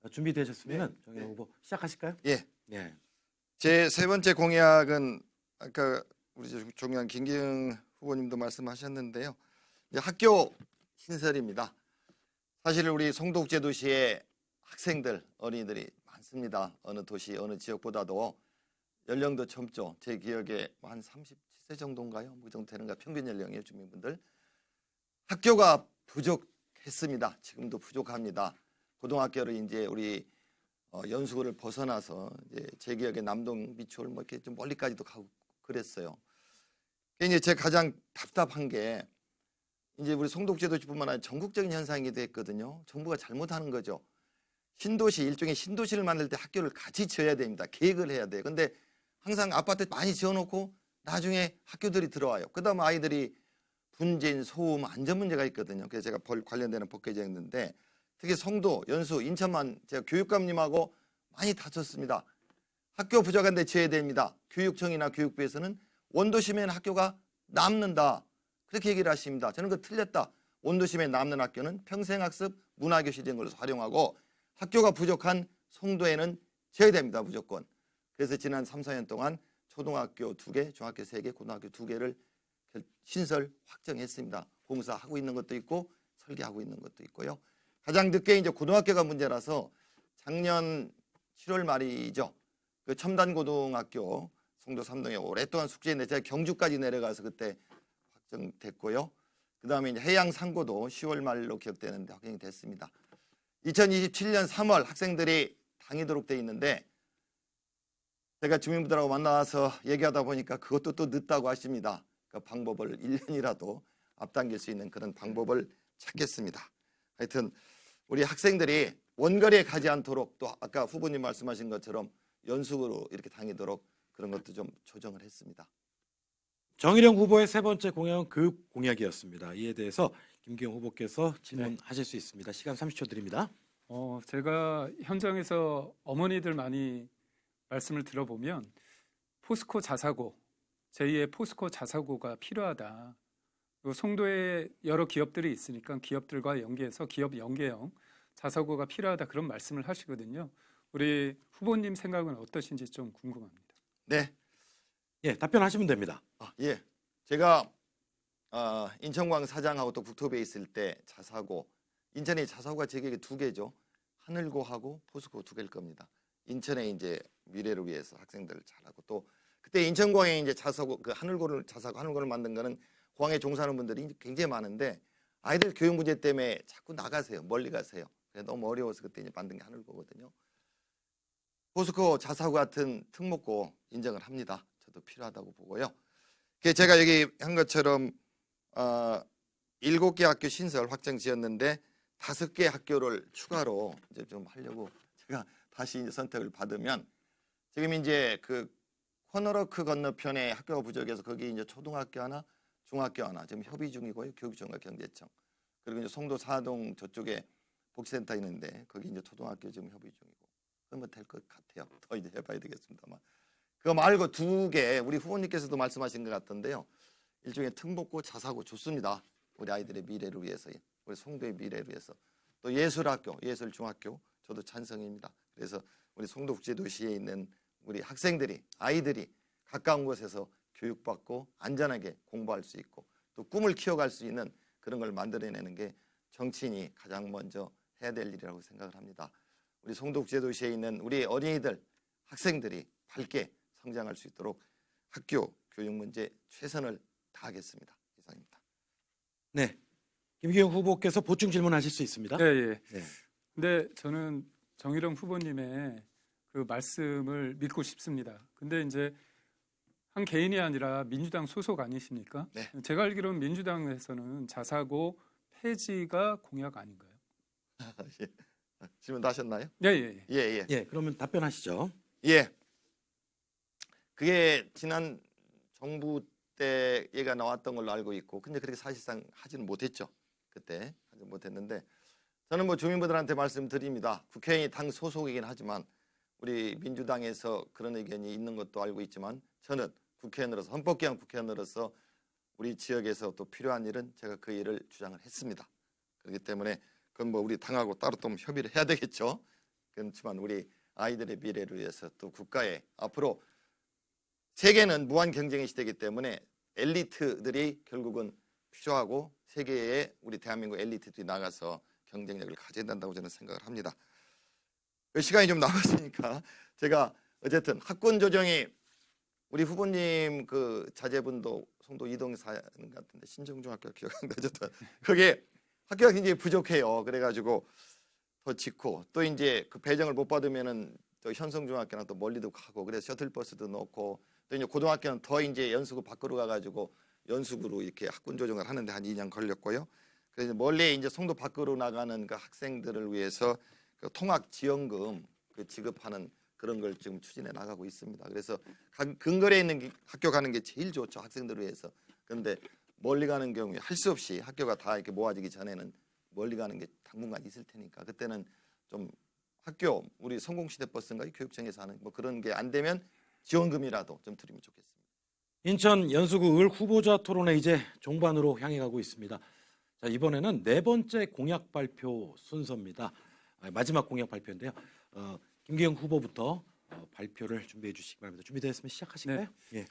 준비되셨으면 정의령 후보 시작하실까요?
예.
네.
제 세 번째 공약은 아까 우리 존경한 김기영 후보님도 말씀하셨는데요. 이제 학교 신설입니다. 사실 우리 송도국제도시에 학생들, 어린이들이 많습니다. 어느 도시, 어느 지역보다도 연령도 젊죠. 제 기억에 한 37세 정도인가요? 뭐 그 정도 되는가 평균 연령이에요, 주민분들. 학교가 부족했습니다. 지금도 부족합니다. 고등학교를 이제 우리 연수구를 벗어나서 이제 제 기억에 남동, 미추홀 뭐 이렇게 좀 멀리까지도 가고 그랬어요. 이제 제가 가장 답답한 게 이제 우리 송도구제도시뿐만 아니라 전국적인 현상이기도 했거든요. 정부가 잘못하는 거죠. 신도시, 일종의 신도시를 만들 때 학교를 같이 지어야 됩니다. 계획을 해야 돼요. 근데 항상 아파트 많이 지어놓고 나중에 학교들이 들어와요. 그 다음 아이들이 분진, 소음, 안전 문제가 있거든요. 그래서 제가 관련되는 법 개정했는데 특히 송도, 연수, 인천만 제가 교육감님하고 많이 다퉜습니다. 학교 부족한데 지어야 됩니다. 교육청이나 교육부에서는 원도심에는 학교가 남는다. 그렇게 얘기를 하십니다. 저는 그거 틀렸다. 원도심에 남는 학교는 평생학습 문화교실 된 걸로 활용하고 학교가 부족한 송도에는 지어야 됩니다. 무조건. 그래서 지난 3, 4년 동안 초등학교 2개, 중학교 3개, 고등학교 2개를 신설 확정했습니다. 공사하고 있는 것도 있고 설계하고 있는 것도 있고요. 가장 늦게 이제 고등학교가 문제라서 작년 7월 말이죠. 그 첨단고등학교 송도 3동에 오랫동안 숙제했는데 제가 경주까지 내려가서 그때 확정됐고요. 그 다음에 이제 해양상고도 10월 말로 기억되는데 확정이 됐습니다. 2027년 3월 학생들이 다니도록 돼 있는데 제가 주민분들하고 만나서 얘기하다 보니까 그것도 또 늦다고 하십니다. 그 방법을 1년이라도 앞당길 수 있는 그런 방법을 찾겠습니다. 하여튼 우리 학생들이 원거리에 가지 않도록 또 아까 후보님 말씀하신 것처럼 연수구로 이렇게 다니도록 그런 것도 좀 조정을 했습니다.
정일영 후보의 세 번째 공약은 교육 공약이었습니다. 이에 대해서 김기용 후보께서 질문하실 수 있습니다. 시간 30초 드립니다.
제가 현장에서 어머니들 많이 말씀을 들어보면 포스코 자사고, 제2의 포스코 자사고가 필요하다. 그리고 송도에 여러 기업들이 있으니까 기업들과 연계해서 기업 연계형 자사고가 필요하다 그런 말씀을 하시거든요. 우리 후보님 생각은 어떠신지 좀 궁금합니다.
네.
예, 답변하시면 됩니다.
예. 제가 인천광 사장하고 또 국토부에 있을 때 자사고, 인천에 자사고가 제 기억에 2개죠. 하늘고하고 포스코 2개일 겁니다. 인천에 이제 미래를 위해서 학생들을 잘하고 또 그때 인천공항에 이제 자사고 그 하늘고를 만든 거는 공항에 종사하는 분들이 굉장히 많은데 아이들 교육 문제 때문에 자꾸 나가세요. 멀리 가세요. 그래서 너무 어려워서 그때 이제 만든 게 하늘고거든요. 포스코 자사고 같은 특목고 인정을 합니다. 저도 필요하다고 보고요. 제가 여기 한 것처럼 7개 학교 신설 확정 지었는데 5개 학교를 추가로 이제 좀 하려고 제가 다시 이제 선택을 받으면 지금 이제 그 코너로크 건너편에 학교가 부족해서 거기 이제 초등학교 하나, 중학교 하나 지금 협의 중이고요. 교육청과 경제청. 그리고 이제 송도 사동 저쪽에 복지센터 있는데 거기 이제 초등학교 지금 협의 중이고 그러면 될 것 같아요. 더 이제 해봐야 되겠습니다만. 그거 말고 2개 우리 후보님께서도 말씀하신 것 같던데요. 일종의 특목고 자사고 좋습니다. 우리 아이들의 미래를 위해서, 우리 송도의 미래를 위해서. 또 예술학교, 예술중학교 저도 찬성입니다. 그래서 우리 송도국제도시에 있는 우리 학생들이, 아이들이 가까운 곳에서 교육받고 안전하게 공부할 수 있고 또 꿈을 키워갈 수 있는 그런 걸 만들어내는 게 정치인이 가장 먼저 해야 될 일이라고 생각을 합니다. 우리 송도국제도시에 있는 우리 어린이들, 학생들이 밝게 성장할 수 있도록 학교 교육 문제 최선을 다하겠습니다. 이상입니다.
네, 김기용 후보께서 보충 질문하실 수 있습니다.
예.
네.
근데 저는 정일영 후보님의 그 말씀을 믿고 싶습니다. 근데 이제 한 개인이 아니라 민주당 소속 아니십니까?
네.
제가 알기로는 민주당에서는 자사고 폐지가 공약 아닌가요?
예. 질문 다 하셨나요?
예.
예, 그러면 답변하시죠.
예. 그게 지난 정부 때 얘가 나왔던 걸로 알고 있고 근데 그렇게 사실상 하지는 못했죠. 그때 하지 못했는데 저는 뭐 주민분들한테 말씀드립니다. 국회의원이 당 소속이긴 하지만 우리 민주당에서 그런 의견이 있는 것도 알고 있지만 저는 국회의원으로서 헌법기관 국회의원으로서 우리 지역에서 또 필요한 일은 제가 그 일을 주장을 했습니다. 그렇기 때문에 그건 뭐 우리 당하고 따로 또 협의를 해야 되겠죠. 그렇지만 우리 아이들의 미래를 위해서 또 국가에 앞으로 세계는 무한 경쟁의 시대이기 때문에 엘리트들이 결국은 필요하고 세계에 우리 대한민국 엘리트들이 나가서 경쟁력을 가져야 된다고 저는 생각을 합니다. 그 시간이 좀 남았으니까 제가 어쨌든 학군 조정이 우리 후보님 그 자제분도 송도 이동에 사는 것 같은데 신정중학교 기억하는데 어쨌든 그게 학교가 굉장히 부족해요. 그래가지고 더 짓고 또 이제 그 배정을 못 받으면은 또 현성중학교나 또 멀리도 가고 그래서 셔틀버스도 넣고 또 이제 고등학교는 더 이제 연수구 밖으로 가가지고 연수구로 이렇게 학군 조정을 하는데 한 2년 걸렸고요. 그래서 멀리 이제 송도 밖으로 나가는 그 학생들을 위해서 그 통학 지원금 그 지급하는 그런 걸 지금 추진해 나가고 있습니다. 그래서 근거리에 있는 학교 가는 게 제일 좋죠. 학생들을 위해서. 그런데 멀리 가는 경우에 할 수 없이 학교가 다 이렇게 모아지기 전에는 멀리 가는 게 당분간 있을 테니까 그때는 좀 학교 우리 성공시대 버스인가 교육청에서 하는 뭐 그런 게 안 되면 지원금이라도 좀 드리면 좋겠습니다.
인천 연수구 을 후보자 토론회 이제 종반으로 향해 가고 있습니다. 자, 이번에는 네 번째 공약 발표 순서입니다. 마지막 공약 발표인데요. 김기영 후보부터 발표를 준비해 주시기 바랍니다. 준비되었으면 시작하실까요?
네.
예.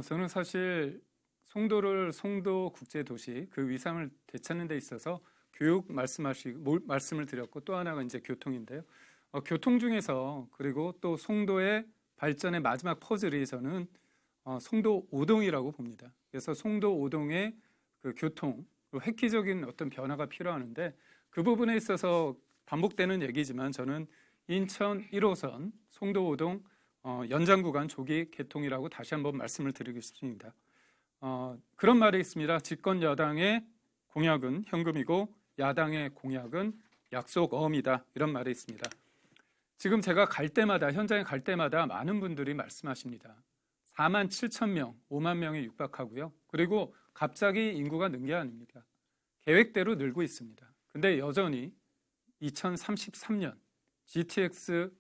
저는 사실 송도를 송도 국제도시 그 위상을 되찾는 데 있어서 교육 말씀을 드렸고 또 하나가 이제 교통인데요. 교통 중에서 그리고 또 송도의 발전의 마지막 퍼즐이 저는 송도 5동이라고 봅니다. 그래서 송도 5동의 그 교통 획기적인 어떤 변화가 필요하는데 그 부분에 있어서 반복되는 얘기지만 저는 인천 1호선 송도 5동 연장 구간 조기 개통이라고 다시 한번 말씀을 드리고 싶습니다. 그런 말이 있습니다. 집권 여당의 공약은 현금이고 야당의 공약은 약속어음이다. 이런 말이 있습니다. 지금 제가 갈 때마다 현장에 갈 때마다 많은 분들이 말씀하십니다. 4만 7천 명, 5만 명에 육박하고요. 그리고 갑자기 인구가 는 게 아닙니다. 계획대로 늘고 있습니다. 근데 여전히 2033년 GTX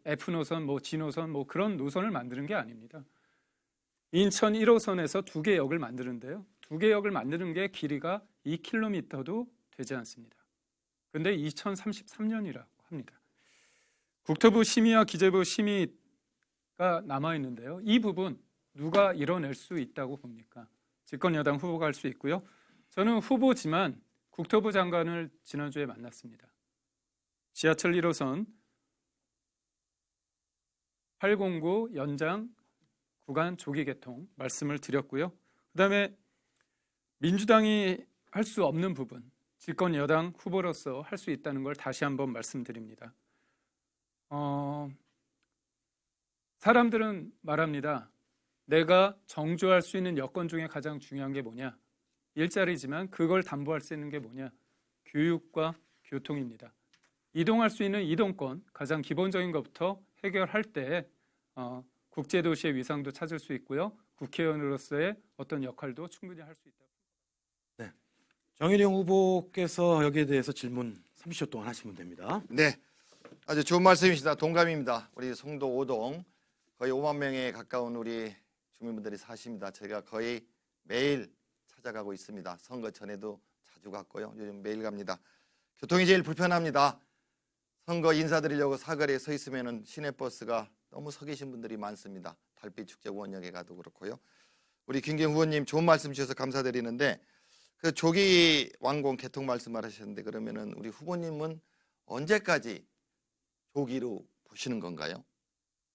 F 노선, G 노선 그런 노선을 만드는 게 아닙니다. 인천 1호선에서 2개 역을 만드는데요. 2개 역을 만드는 게 길이가 2km도 되지 않습니다. 근데 2033년이라고 합니다. 국토부 심의와 기재부 심의가 남아 있는데요. 이 부분 누가 이뤄낼 수 있다고 봅니까? 집권 여당 후보가 할 수 있고요. 저는 후보지만 국토부 장관을 지난주에 만났습니다. 지하철 1호선 809 연장 구간 조기 개통 말씀을 드렸고요. 그다음에 민주당이 할 수 없는 부분, 집권 여당 후보로서 할 수 있다는 걸 다시 한번 말씀드립니다. 사람들은 말합니다. 내가 정주할 수 있는 여건 중에 가장 중요한 게 뭐냐? 일자리지만 그걸 담보할 수 있는 게 뭐냐? 교육과 교통입니다. 이동할 수 있는 이동권, 가장 기본적인 것부터 해결할 때 국제도시의 위상도 찾을 수 있고요. 국회의원으로서의 어떤 역할도 충분히 할 수 있다.
네. 정일영 후보께서 여기에 대해서 질문 30초 동안 하시면 됩니다.
네, 아주 좋은 말씀이시다. 동감입니다. 우리 송도 5동 거의 5만 명에 가까운 우리 주민분들이 사십니다. 제가 거의 매일 찾아가고 있습니다. 선거 전에도 자주 갔고요. 요즘 매일 갑니다. 교통이 제일 불편합니다. 선거 인사드리려고 사거리에 서 있으면은 시내버스가 너무 서 계신 분들이 많습니다. 달빛축제원역에 가도 그렇고요. 우리 김기영 후보님 좋은 말씀 주셔서 감사드리는데 그 조기 완공 개통 말씀하셨는데 그러면은 우리 후보님은 언제까지 조기로 보시는 건가요?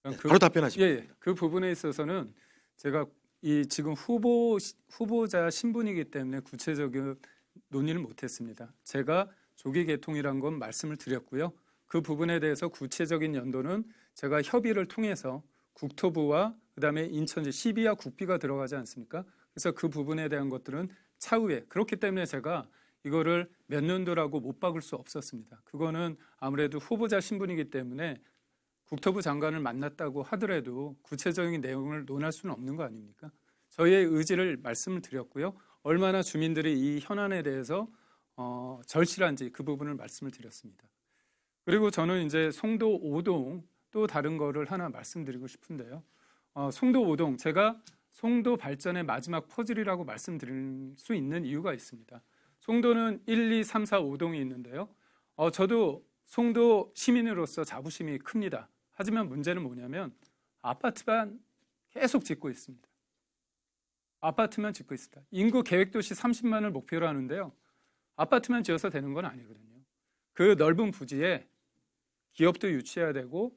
바로 답변하시죠.
예, 그 부분에 있어서는 제가 이 지금 후보자 신분이기 때문에 구체적인 논의를 못했습니다. 제가 조기 개통이란 건 말씀을 드렸고요. 그 부분에 대해서 구체적인 연도는 제가 협의를 통해서 국토부와 그다음에 인천시 시비와 국비가 들어가지 않습니까? 그래서 그 부분에 대한 것들은 차후에 그렇기 때문에 제가 이거를 몇 년도라고 못 박을 수 없었습니다. 그거는 아무래도 후보자 신분이기 때문에 국토부 장관을 만났다고 하더라도 구체적인 내용을 논할 수는 없는 거 아닙니까? 저희의 의지를 말씀을 드렸고요. 얼마나 주민들이 이 현안에 대해서 절실한지 그 부분을 말씀을 드렸습니다. 그리고 저는 이제 송도 5동 또 다른 거를 하나 말씀드리고 싶은데요. 송도 5동 제가 송도 발전의 마지막 퍼즐이라고 말씀드릴 수 있는 이유가 있습니다. 송도는 1, 2, 3, 4, 5동이 있는데요. 저도 송도 시민으로서 자부심이 큽니다. 하지만 문제는 뭐냐면 아파트만 계속 짓고 있습니다. 아파트만 짓고 있습니다. 인구 계획도시 30만을 목표로 하는데요. 아파트만 지어서 되는 건 아니거든요. 그 넓은 부지에 기업도 유치해야 되고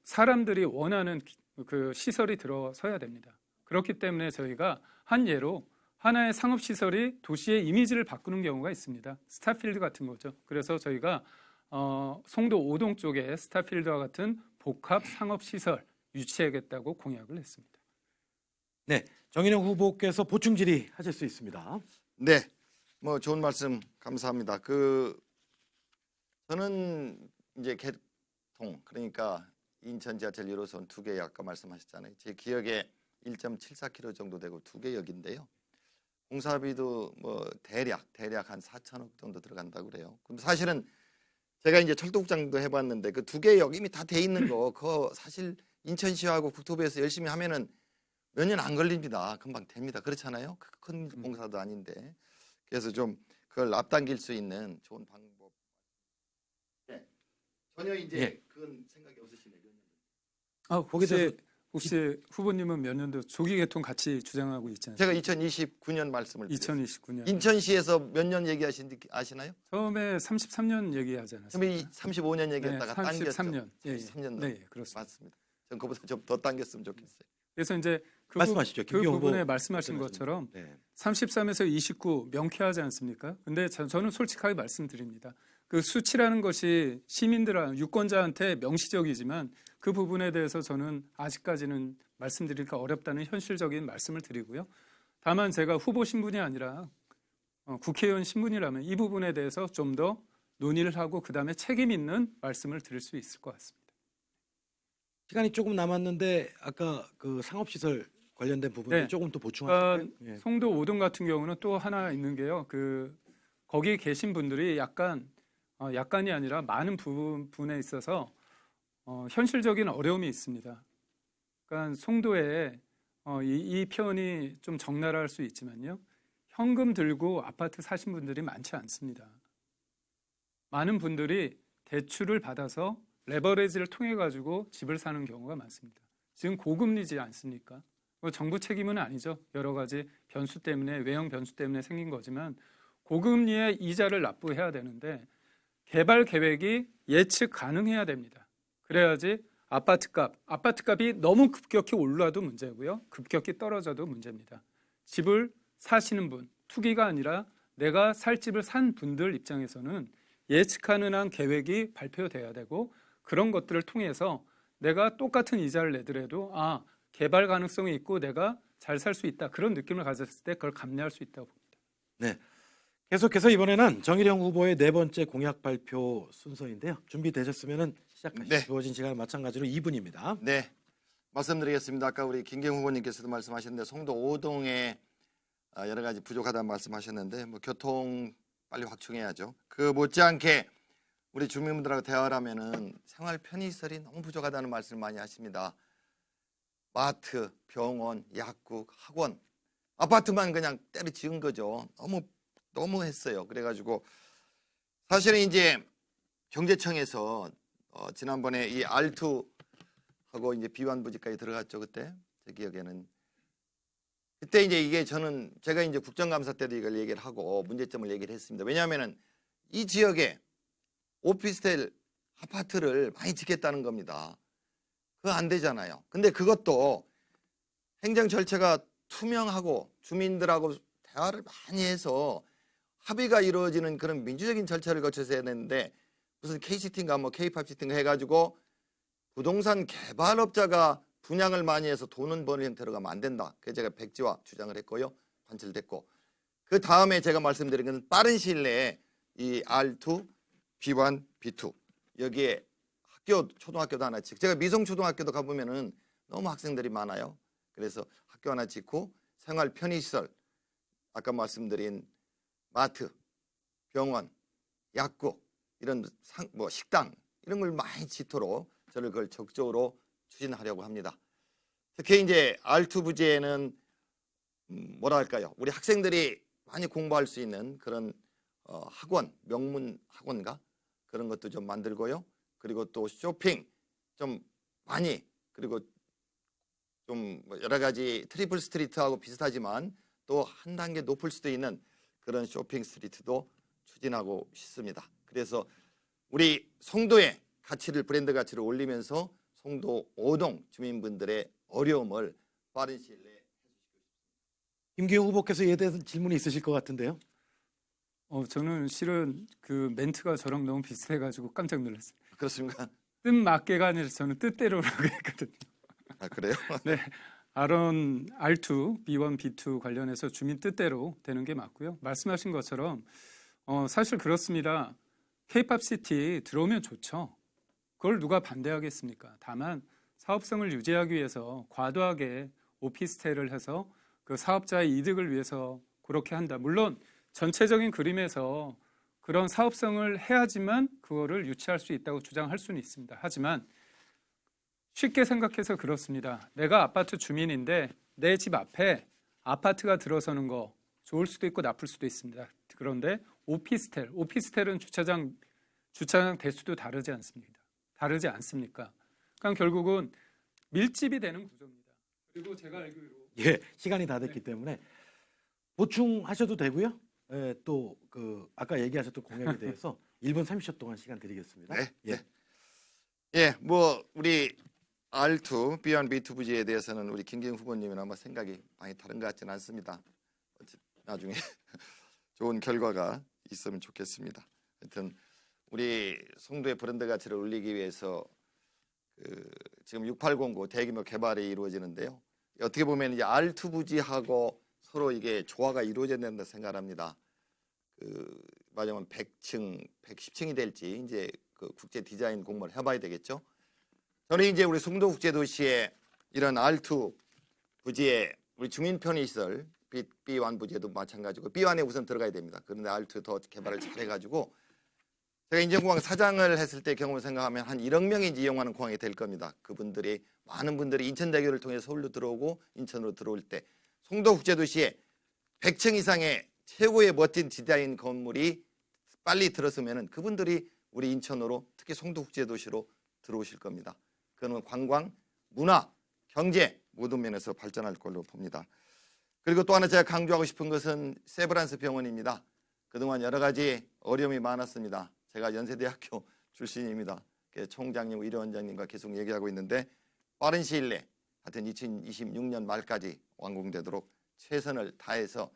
사람들이 원하는 그 시설이 들어서야 됩니다. 그렇기 때문에 저희가 한 예로 하나의 상업시설이 도시의 이미지를 바꾸는 경우가 있습니다. 스타필드 같은 거죠. 그래서 저희가 송도 5동 쪽에 스타필드와 같은 복합 상업시설 유치하겠다고 공약을 했습니다.
네, 정인영 후보께서 보충 질의하실 수 있습니다.
네, 뭐 좋은 말씀 감사합니다. 저는 이제 개통 그러니까 인천 지하철 1호선 2개 아까 말씀하셨잖아요. 제 기억에 1.74km 정도 되고 2개 역인데요. 공사비도 뭐 대략 한 4천억 정도 들어간다고 그래요. 그럼 사실은 제가 이제 철도국장도 해봤는데 그 2개 역 이미 다 돼 있는 거 그거 사실 인천시하고 국토부에서 열심히 하면은 몇 년 안 걸립니다. 금방 됩니다. 그렇잖아요. 큰 공사도 아닌데. 그래서 좀 그걸 앞당길 수 있는 좋은 방법. 네. 전혀 이제
예.
그건 생각이 없으시네요.
혹시 후보님은 몇 년도 조기 개통 같이 주장하고 있잖아요.
제가 2029년 말씀을 드렸어요.
2029년.
인천시에서 몇 년 얘기하신지 아시나요?
처음에 33년 얘기하지 않았습니까?
처음에 35년 얘기했다가 당겼죠.
33년. 예,
33년.
네, 그렇습니다.
맞습니다. 전 그보다 좀 더 당겼으면 좋겠어요.
그래서 이제
말씀하시죠.
그
김기현
부분에
후보
말씀하신 것처럼
네.
33에서 29 명쾌하지 않습니까? 근데 저는 솔직하게 말씀드립니다. 그 수치라는 것이 시민들, 유권자한테 명시적이지만 그 부분에 대해서 저는 아직까지는 말씀드리기가 어렵다는 현실적인 말씀을 드리고요. 다만 제가 후보 신분이 아니라 국회의원 신분이라면 이 부분에 대해서 좀 더 논의를 하고 그다음에 책임 있는 말씀을 드릴 수 있을 것 같습니다.
시간이 조금 남았는데 아까 그 상업시설 관련된 부분을
네.
조금 더 보충하실까요? 예.
송도 5동 같은 경우는 또 하나 있는 게요. 거기 계신 분들이 약간이 아니라 많은 부분에 있어서 현실적인 어려움이 있습니다. 그러니까 송도에 이 표현이 좀 적나라할 수 있지만요. 현금 들고 아파트 사신 분들이 많지 않습니다. 많은 분들이 대출을 받아서 레버리지를 통해 가지고 집을 사는 경우가 많습니다. 지금 고금리지 않습니까? 정부 책임은 아니죠. 여러 가지 변수 때문에 외형 변수 때문에 생긴 거지만 고금리의 이자를 납부해야 되는데 개발 계획이 예측 가능해야 됩니다. 그래야지 아파트값이 너무 급격히 올라도 문제고요. 급격히 떨어져도 문제입니다. 집을 사시는 분, 투기가 아니라 내가 살 집을 산 분들 입장에서는 예측 가능한 계획이 발표돼야 되고 그런 것들을 통해서 내가 똑같은 이자를 내더라도 개발 가능성이 있고 내가 잘 살 수 있다. 그런 느낌을 가졌을 때 그걸 감내할 수 있다고 봅니다.
네. 계속해서 이번에는 정일영 후보의 네 번째 공약 발표 순서인데요. 준비되셨으면 시작하시죠.
네.
주어진 시간은 마찬가지로 2분입니다.
네, 말씀드리겠습니다. 아까 우리 김기현 후보님께서도 말씀하셨는데 송도 5동에 여러 가지 부족하다는 말씀하셨는데 뭐 교통 빨리 확충해야죠. 그 못지않게 우리 주민분들하고 대화를 하면은 생활 편의시설이 너무 부족하다는 말씀을 많이 하십니다. 마트, 병원, 약국, 학원, 아파트만 그냥 때려 지은 거죠. 너무 했어요. 그래가지고 사실은 이제 경제청에서 지난번에 이 R2하고 이제 비완부지까지 들어갔죠. 그때 제 기억에는 그때 이제 이게 제가 이제 국정감사 때도 이걸 얘기를 하고 문제점을 얘기를 했습니다. 왜냐하면은 이 지역에 오피스텔 아파트를 많이 짓겠다는 겁니다. 그거 안 되잖아요. 근데 그것도 행정 절차가 투명하고 주민들하고 대화를 많이 해서 합의가 이루어지는 그런 민주적인 절차를 거쳐서 해야 되는데 무슨 KCT인가 뭐 K-팝시티인가 해가지고 부동산 개발업자가 분양을 많이 해서 돈은 버는 형태로 가면 안 된다. 그래서 제가 백지화 주장을 했고요. 관철됐고 그 다음에 제가 말씀드린 건 빠른 시일 내에 이 R2, B1, B2 여기에 초등학교도 하나 짓고 제가 미성초등학교도 가보면은 너무 학생들이 많아요. 그래서 학교 하나 짓고 생활 편의시설 아까 말씀드린 마트, 병원, 약국 이런 식당 이런 걸 많이 짓도록 저를 그걸 적극적으로 추진하려고 합니다. 특히 이제 R2 부지에는 뭐라 할까요? 우리 학생들이 많이 공부할 수 있는 그런 학원, 명문 학원가 그런 것도 좀 만들고요. 그리고 또 쇼핑 좀 많이 그리고 좀 여러 가지 트리플 스트리트하고 비슷하지만 또 한 단계 높을 수도 있는 그런 쇼핑 스트리트도 추진하고 싶습니다. 그래서 우리 송도에 가치를 브랜드 가치를 올리면서 송도 5동 주민분들의 어려움을 빠른 시일 내에
김기현 후보께서 이에 대해서 질문이 있으실 것 같은데요.
저는 실은 그 멘트가 저랑 너무 비슷해가지고 깜짝 놀랐어요.
그렇습니까?
뜻맞게가 아니라 저는 뜻대로라고 했거든요.
아, 그래요?
네, 아론 R2, B1, B2 관련해서 주민 뜻대로 되는 게 맞고요. 말씀하신 것처럼 사실 그렇습니다. K-팝 시티 들어오면 좋죠. 그걸 누가 반대하겠습니까? 다만 사업성을 유지하기 위해서 과도하게 오피스텔을 해서 그 사업자의 이득을 위해서 그렇게 한다. 물론 전체적인 그림에서 그런 사업성을 해야지만 그거를 유치할 수 있다고 주장할 수는 있습니다. 하지만 쉽게 생각해서 그렇습니다. 내가 아파트 주민인데 내 집 앞에 아파트가 들어서는 거 좋을 수도 있고 나쁠 수도 있습니다. 그런데 오피스텔은 주차장 대수도 다르지 않습니까? 그러니까 결국은 밀집이 되는 구조입니다. 그리고 제가 알기로
예, 시간이 다 됐기 때문에 보충하셔도 되고요. 예, 또 그 아까 얘기하셨던 공약에 대해서 1분 30초 동안 시간 드리겠습니다.
네.
예.
예, 뭐 우리 R2, B1, B2 부지에 대해서는 우리 김기현 후보님은 아마 생각이 많이 다른 것 같지는 않습니다. 나중에 좋은 결과가 있으면 좋겠습니다. 하여튼 우리 송도의 브랜드 가치를 올리기 위해서 지금 6809 대규모 개발이 이루어지는데요. 어떻게 보면 이제 R2 부지하고 서로 이게 조화가 이루어져야 된다 생각합니다. 말하자면 100층, 110층이 될지 이제 그 국제 디자인 공모를 해봐야 되겠죠. 저는 이제 우리 송도 국제도시에 이런 R2 부지에 우리 주민 편의시설 B1 부지에도 마찬가지고 B1에 우선 들어가야 됩니다. 그런데 R2 더 개발을 잘해가지고 제가 인천공항 사장을 했을 때 경험을 생각하면 한 1억 명이 이제 이용하는 공항이 될 겁니다. 그분들이 많은 분들이 인천대교를 통해 서울로 들어오고 인천으로 들어올 때 송도 국제도시에 100층 이상의 최고의 멋진 디자인 건물이 빨리 들어서면은 그분들이 우리 인천으로 특히 송도 국제도시로 들어오실 겁니다. 그는 관광, 문화, 경제 모든 면에서 발전할 걸로 봅니다. 그리고 또 하나 제가 강조하고 싶은 것은 세브란스 병원입니다. 그동안 여러 가지 어려움이 많았습니다. 제가 연세대학교 출신입니다. 총장님, 의료원장님과 계속 얘기하고 있는데 빠른 시일 내에 하여튼 2026년 말까지 완공되도록 최선을 다해서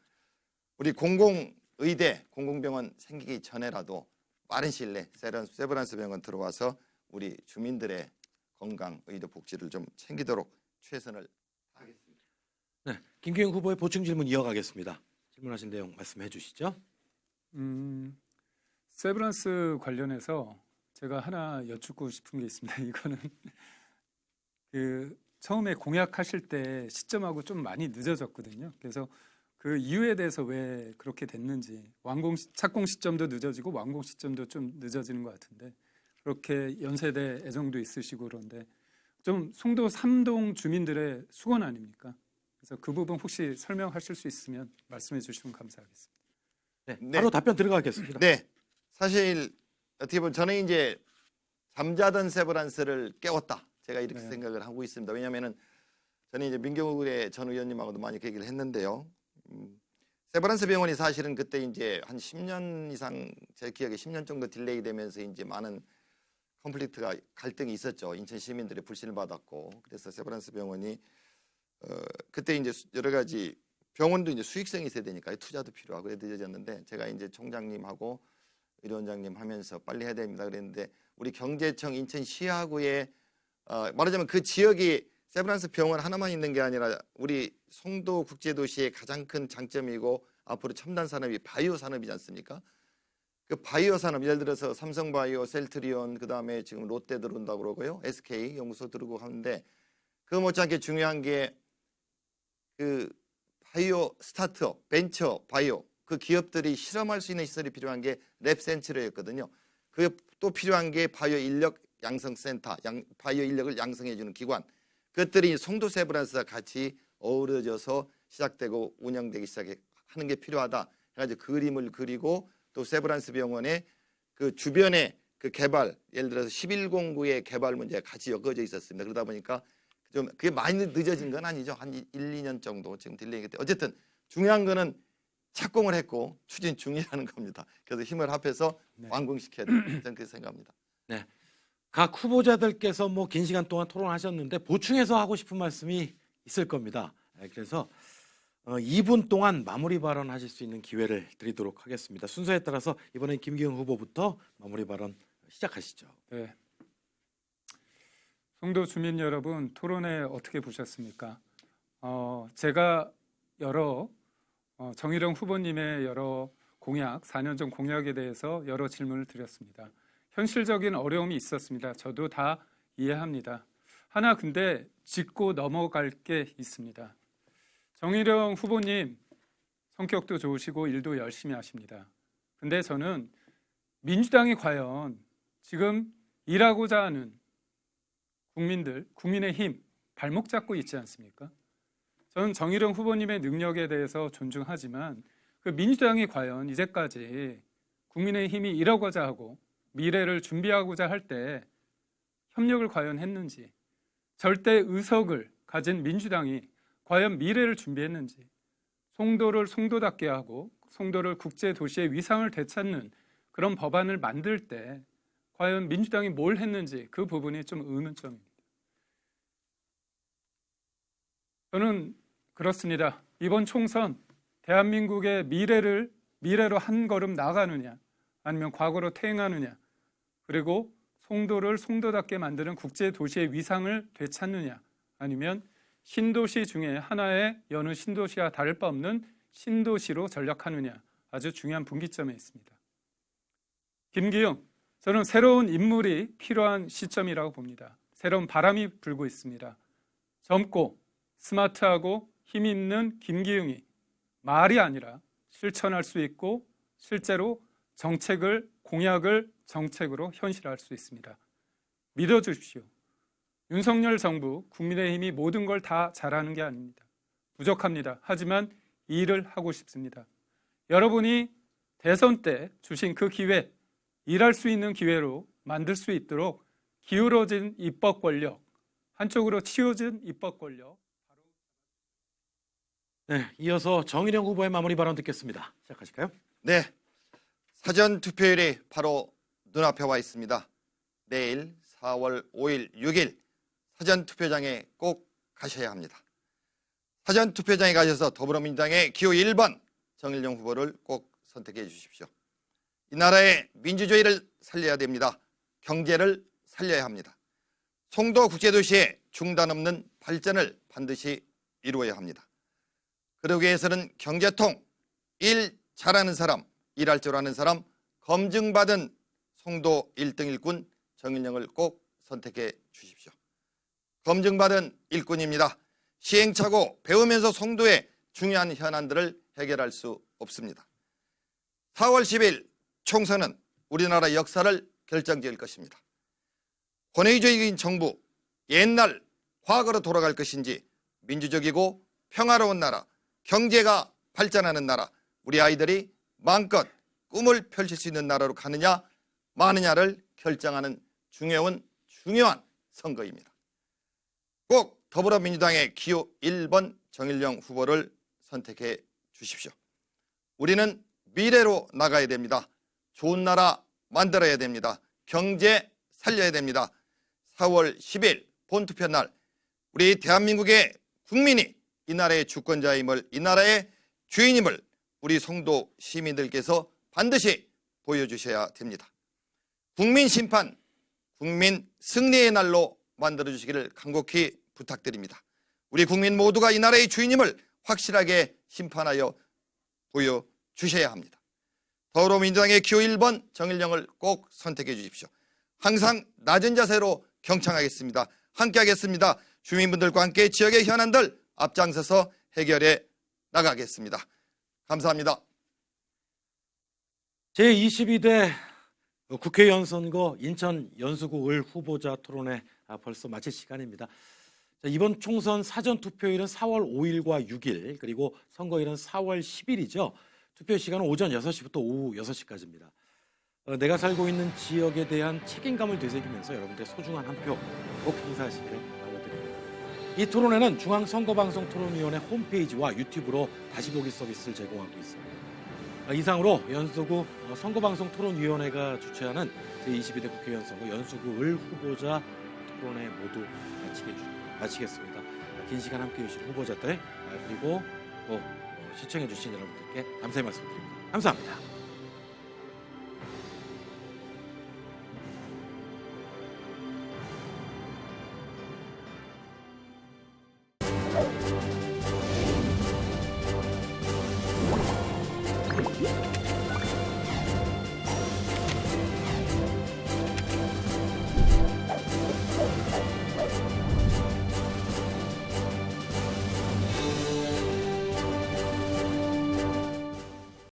우리 공공의대, 공공병원 생기기 전에라도 빠른 시일 내에 세브란스 병원 들어와서 우리 주민들의 건강, 의료, 복지를 좀 챙기도록 최선을 다하겠습니다.
네, 김기현 후보의 보충 질문 이어가겠습니다. 질문하신 내용 말씀해 주시죠.
세브란스 관련해서 제가 하나 여쭙고 싶은 게 있습니다. 이거는 처음에 공약하실 때 시점하고 좀 많이 늦어졌거든요. 그래서 그 이유에 대해서 왜 그렇게 됐는지 착공 시점도 늦어지고 완공 시점도 좀 늦어지는 것 같은데 그렇게 연세대 애정도 있으시고 그런데 좀 송도 3동 주민들의 수건 아닙니까? 그래서 그 부분 혹시 설명하실 수 있으면 말씀해 주시면 감사하겠습니다.
네, 바로 답변 들어가겠습니다.
네, 사실 어떻게 보면 저는 이제 잠자던 세브란스를 깨웠다. 제가 이렇게 생각을 하고 있습니다. 왜냐하면은 저는 이제 민경욱의 전 의원님하고도 많이 그 얘기를 했는데요. 세브란스 병원이 사실은 그때 이제 한 10년 이상 제 기억에 10년 정도 딜레이 되면서 이제 많은 컨플릭트가 갈등이 있었죠. 인천 시민들이 불신을 받았고 그래서 세브란스 병원이 그때 이제 여러 가지 병원도 이제 수익성이 있어야 되니까 투자도 필요하고 그래 늦어졌는데 제가 이제 총장님하고 의료원장님 하면서 빨리 해야 됩니다 그랬는데 우리 경제청 인천시하고의 말하자면 그 지역이 세브란스 병원 하나만 있는 게 아니라 우리 송도 국제도시의 가장 큰 장점이고 앞으로 첨단 산업이 바이오 산업이지 않습니까? 그 바이오 산업 예를 들어서 삼성바이오, 셀트리온 그다음에 지금 롯데 들어온다고 그러고요. SK 연구소 들어오고 하는데 그 못지않게 중요한 게 그 바이오 스타트업, 벤처 바이오 그 기업들이 실험할 수 있는 시설이 필요한 게 랩센츄리였거든요. 그게 또 필요한 게 바이오 인력 양성센터, 바이오 인력을 양성해 주는 기관. 그것들이 송도 세브란스와 같이 어우러져서 시작되고 운영되기 시작하는 게 필요하다. 해가지고 그림을 그리고 또 세브란스 병원의 그 주변에 그 개발, 예를 들어서 1109의 개발 문제가 같이 엮어져 있었습니다. 그러다 보니까 좀 그게 많이 늦어진 건 아니죠. 한 1, 2년 정도 지금 딜레이가 돼. 어쨌든 중요한 거는 착공을 했고 추진 중이라는 겁니다. 그래서 힘을 합해서 완공시켜야 된다. 저는 그렇게 생각합니다.
네, 각 후보자들께서 뭐 긴 시간 동안 토론하셨는데 보충해서 하고 싶은 말씀이 있을 겁니다. 그래서 2분 동안 마무리 발언하실 수 있는 기회를 드리도록 하겠습니다. 순서에 따라서 이번엔 김기현 후보부터 마무리 발언 시작하시죠.
네. 송도 주민 여러분, 토론회 어떻게 보셨습니까? 제가 여러 정일영 후보님의 여러 공약, 4년 전 공약에 대해서 여러 질문을 드렸습니다. 현실적인 어려움이 있었습니다. 저도 다 이해합니다. 하나 근데 짚고 넘어갈 게 있습니다. 정일영 후보님 성격도 좋으시고 일도 열심히 하십니다. 근데 저는 민주당이 과연 지금 일하고자 하는 국민들, 국민의힘 발목 잡고 있지 않습니까? 저는 정일영 후보님의 능력에 대해서 존중하지만 그 민주당이 과연 이제까지 국민의힘이 일하고자 하고 미래를 준비하고자 할 때 협력을 과연 했는지, 절대 의석을 가진 민주당이 과연 미래를 준비했는지, 송도를 송도답게 하고 송도를 국제도시의 위상을 되찾는 그런 법안을 만들 때 과연 민주당이 뭘 했는지 그 부분이 좀 의문점입니다. 저는 그렇습니다. 이번 총선 대한민국의 미래로 한 걸음 나가느냐 아니면 과거로 퇴행하느냐, 그리고 송도를 송도답게 만드는 국제도시의 위상을 되찾느냐, 아니면 신도시 중에 하나의 여느 신도시와 다를 바 없는 신도시로 전락하느냐, 아주 중요한 분기점에 있습니다. 김기용, 저는 새로운 인물이 필요한 시점이라고 봅니다. 새로운 바람이 불고 있습니다. 젊고 스마트하고 힘 있는 김기용이 말이 아니라 실천할 수 있고 실제로 정책을, 공약을 정책으로 현실화할 수 있습니다. 믿어주십시오. 윤석열 정부, 국민의힘이 모든 걸 다 잘하는 게 아닙니다. 부족합니다. 하지만 일을 하고 싶습니다. 여러분이 대선 때 주신 그 기회, 일할 수 있는 기회로 만들 수 있도록 기울어진 입법 권력, 한쪽으로 치워진 입법 권력.
네, 이어서 정일영 후보의 마무리 발언 듣겠습니다. 시작하실까요?
네, 사전 투표율이 바로 눈앞에 와 있습니다. 내일 4월 5일, 6일 사전 투표장에 꼭 가셔야 합니다. 사전 투표장에 가셔서 더불어민주당의 기호 1번 정일영 후보를 꼭 선택해 주십시오. 이 나라의 민주주의를 살려야 됩니다. 경제를 살려야 합니다. 송도 국제도시의 중단 없는 발전을 반드시 이루어야 합니다. 그러기 위해서는 경제통, 일 잘하는 사람, 일할 줄 아는 사람, 검증받은 송도 1등 일꾼 정일영을 꼭 선택해 주십시오. 검증받은 일꾼입니다. 시행착오, 배우면서 송도의 중요한 현안들을 해결할 수 없습니다. 4월 10일 총선은 우리나라 역사를 결정지을 것입니다. 권위주의적인 정부, 옛날 과거로 돌아갈 것인지 민주적이고 평화로운 나라, 경제가 발전하는 나라, 우리 아이들이 마음껏 꿈을 펼칠 수 있는 나라로 가느냐 마느냐를 결정하는 중요한 선거입니다. 꼭 더불어민주당의 기호 1번 정일영 후보를 선택해 주십시오. 우리는 미래로 나가야 됩니다. 좋은 나라 만들어야 됩니다. 경제 살려야 됩니다. 4월 10일 본투표 날 우리 대한민국의 국민이 이 나라의 주권자임을, 이 나라의 주인임을 우리 송도 시민들께서 반드시 보여주셔야 됩니다. 국민 심판, 국민 승리의 날로 만들어주시기를 간곡히 부탁드립니다. 우리 국민 모두가 이 나라의 주인임을 확실하게 심판하여 보여주셔야 합니다. 더불어민주당의 기호 1번 정일영을 꼭 선택해 주십시오. 항상 낮은 자세로 경청하겠습니다. 함께하겠습니다. 주민분들과 함께 지역의 현안들 앞장서서 해결해 나가겠습니다. 감사합니다.
제22대 국회의원 선거 인천 연수구 을 후보자 토론회 벌써 마칠 시간입니다. 이번 총선 사전 투표일은 4월 5일과 6일, 그리고 선거일은 4월 10일이죠. 투표 시간은 오전 6시부터 오후 6시까지입니다. 내가 살고 있는 지역에 대한 책임감을 되새기면서 여러분들의 소중한 한 표 꼭 행사하시기를 바라드립니다. 이 토론회는 중앙선거방송토론위원회 홈페이지와 유튜브로 다시 보기 서비스를 제공하고 있습니다. 이상으로 연수구 선거방송 토론위원회가 주최하는 제22대 국회의원 선거 연수구 을 후보자 토론회 모두 마치겠습니다. 긴 시간 함께해 주신 후보자들 그리고 또 시청해 주신 여러분들께 감사의 말씀드립니다. 감사합니다.